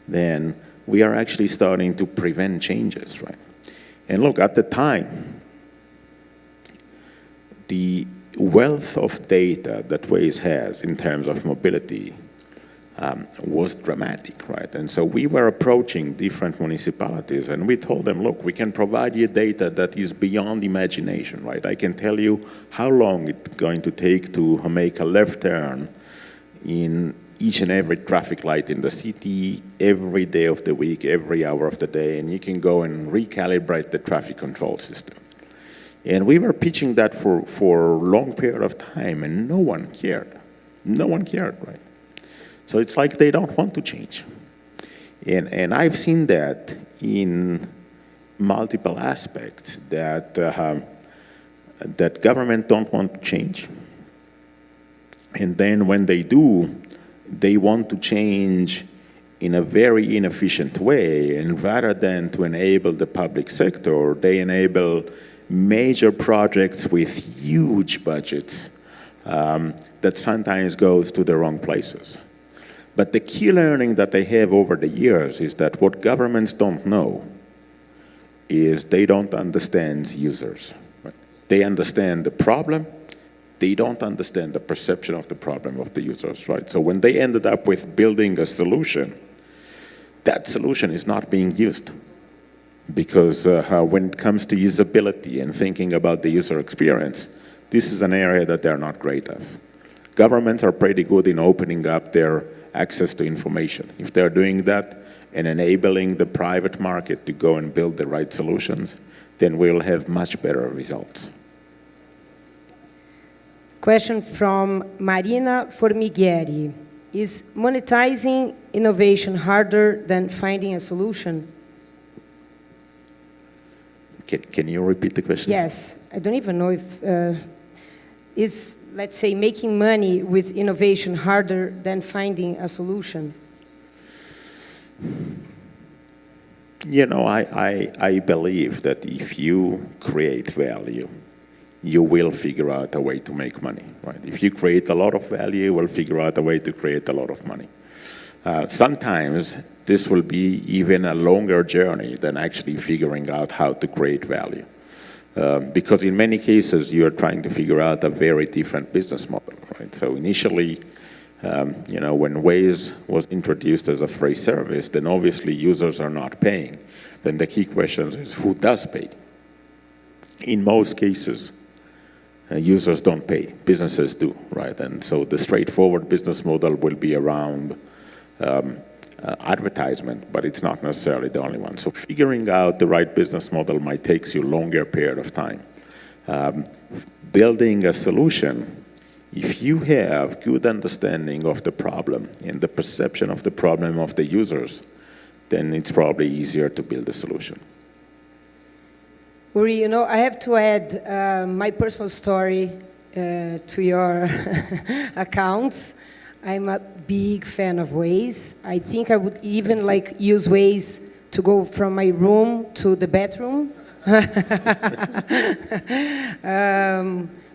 then we are actually starting to prevent changes, right? And look, at the time, the wealth of data that Waze has in terms of mobility was dramatic, right? And so we were approaching different municipalities and we told them, look, we can provide you data that is beyond imagination, right? I can tell you how long it's going to take to make a left turn in each and every traffic light in the city, every day of the week, every hour of the day, and you can go and recalibrate the traffic control system. And we were pitching that for a long period of time, and no one cared. No one cared, right? So it's like they don't want to change. And I've seen that in multiple aspects, that that government don't want to change. And then when they do, they want to change in a very inefficient way, and rather than to enable the public sector, they enable major projects with huge budgets that sometimes goes to the wrong places. But the key learning that they have over the years is that what governments don't know is they don't understand users. Right? They understand the problem, they don't understand the perception of the problem of the users, right? So when they ended up with building a solution, that solution is not being used. Because when it comes to usability and thinking about the user experience, this is an area that they're not great at. Governments are pretty good in opening up their access to information. If they're doing that and enabling the private market to go and build the right solutions, then we'll have much better results. Question from Marina Formighieri. Is monetizing innovation harder than finding a solution? Can you repeat the question? Yes. I don't even know if... is, let's say, making money with innovation harder than finding a solution? I believe that if you create value, you will figure out a way to make money, right? If you create a lot of value, you will figure out a way to create a lot of money. Sometimes this will be even a longer journey than actually figuring out how to create value. Because in many cases, you are trying to figure out a very different business model, right? So initially, when Waze was introduced as a free service, then obviously users are not paying. Then the key question is, who does pay? In most cases, users don't pay, businesses do, right? And so the straightforward business model will be around advertisement, but it's not necessarily the only one. So figuring out the right business model might take you a longer period of time. Building a solution, if you have good understanding of the problem and the perception of the problem of the users, then it's probably easier to build a solution. Uri, I have to add my personal story to your accounts. I'm a big fan of Waze. I think I would even use Waze to go from my room to the bathroom.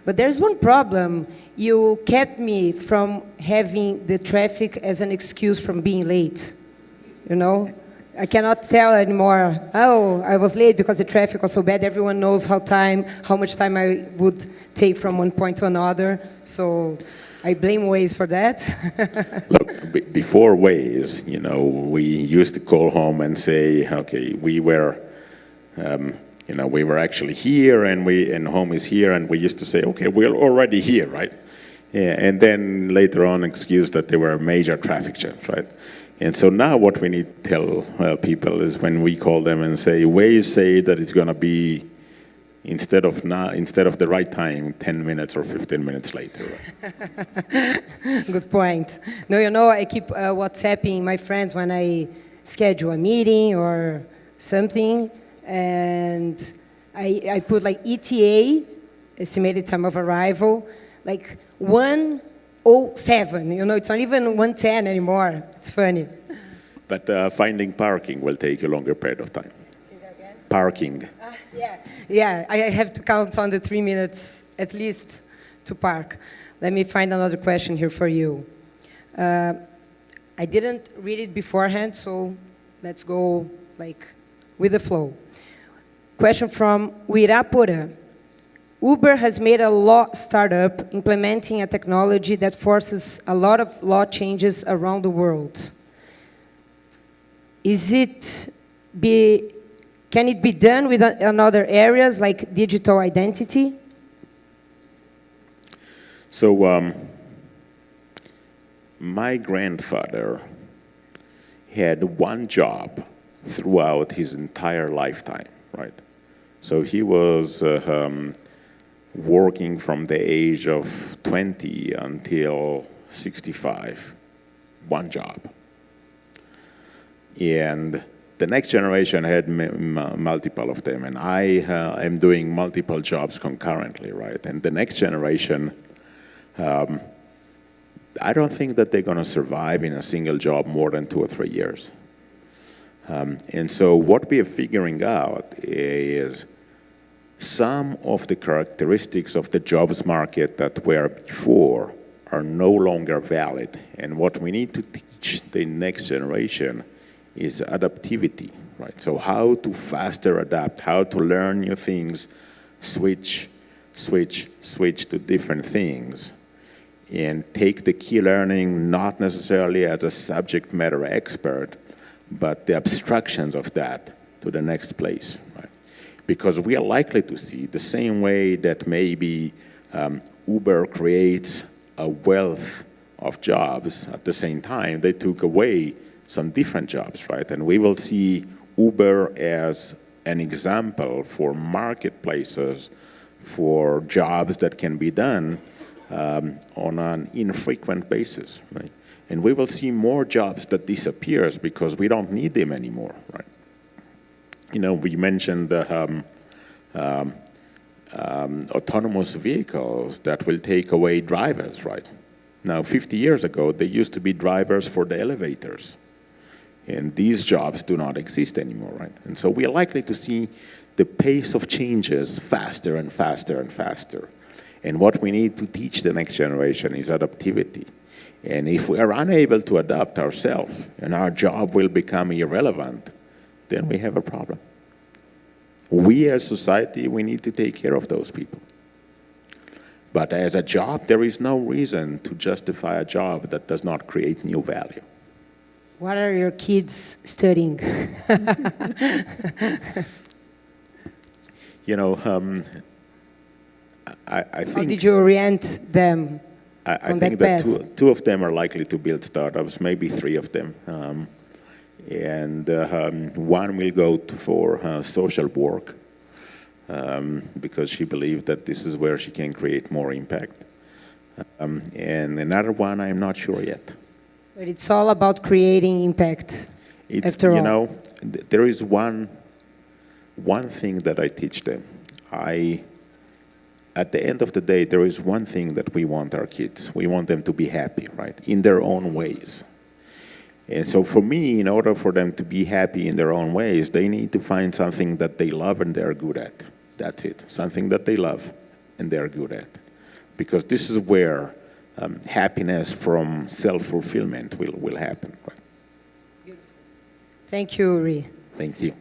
But there's one problem. You kept me from having the traffic as an excuse from being late. I cannot tell anymore, oh, I was late because the traffic was so bad. Everyone knows how much time I would take from one point to another. So I blame Waze for that. Look, before Waze, we used to call home and say, okay, we were actually here and home is here, and we used to say, okay, we're already here, right? Yeah, and then later on excuse that there were major traffic jams, right? And so now what we need to tell people is when we call them and say, Waze say that it's going to be instead of the right time, 10 minutes or 15 minutes later. Right? Good point. No, I keep WhatsApping my friends when I schedule a meeting or something, and I put ETA, estimated time of arrival, 1:07. It's not even 1:10 anymore. It's funny. But finding parking will take a longer period of time. Say that again? Parking. Yeah, I have to count on the 3 minutes at least to park. Let me find another question here for you. I didn't read it beforehand, so let's go with the flow. Question from Uirapura. Uber has made a law startup implementing a technology that forces a lot of law changes around the world. Can it be done in other areas like digital identity? So my grandfather had one job throughout his entire lifetime, right? So he was working from the age of 20 until 65, one job. And the next generation had multiple of them, and I am doing multiple jobs concurrently, right? And the next generation, I don't think that they're going to survive in a single job more than 2 or 3 years. And so what we are figuring out is some of the characteristics of the jobs market that were before are no longer valid. And what we need to teach the next generation is adaptivity, right? So how to faster adapt, how to learn new things, switch to different things, and take the key learning not necessarily as a subject matter expert, but the abstractions of that to the next place, right? Because we are likely to see the same way that maybe Uber creates a wealth of jobs at the same time, they took away some different jobs, right? And we will see Uber as an example for marketplaces, for jobs that can be done on an infrequent basis, right? And we will see more jobs that disappears because we don't need them anymore, right? We mentioned autonomous vehicles that will take away drivers, right? Now, 50 years ago, they used to be drivers for the elevators. And these jobs do not exist anymore, right? And so we are likely to see the pace of changes faster and faster and faster. And what we need to teach the next generation is adaptivity. And if we are unable to adapt ourselves and our job will become irrelevant, then we have a problem. We as society, we need to take care of those people. But as a job, there is no reason to justify a job that does not create new value. What are your kids studying? You know, I think... How did you orient them I on think that that two of them are likely to build startups, maybe three of them. And one will go for social work because she believes that this is where she can create more impact. And another one, I'm not sure yet. But it's all about creating impact, after all. You know, there is one thing that I teach them. At the end of the day, there is one thing that we want our kids. We want them to be happy, right, in their own ways. And so for me, in order for them to be happy in their own ways, they need to find something that they love and they're good at. That's it, something that they love and they're good at. Because this is where happiness from self-fulfillment will happen. Right? Thank you, Uri. Thank you.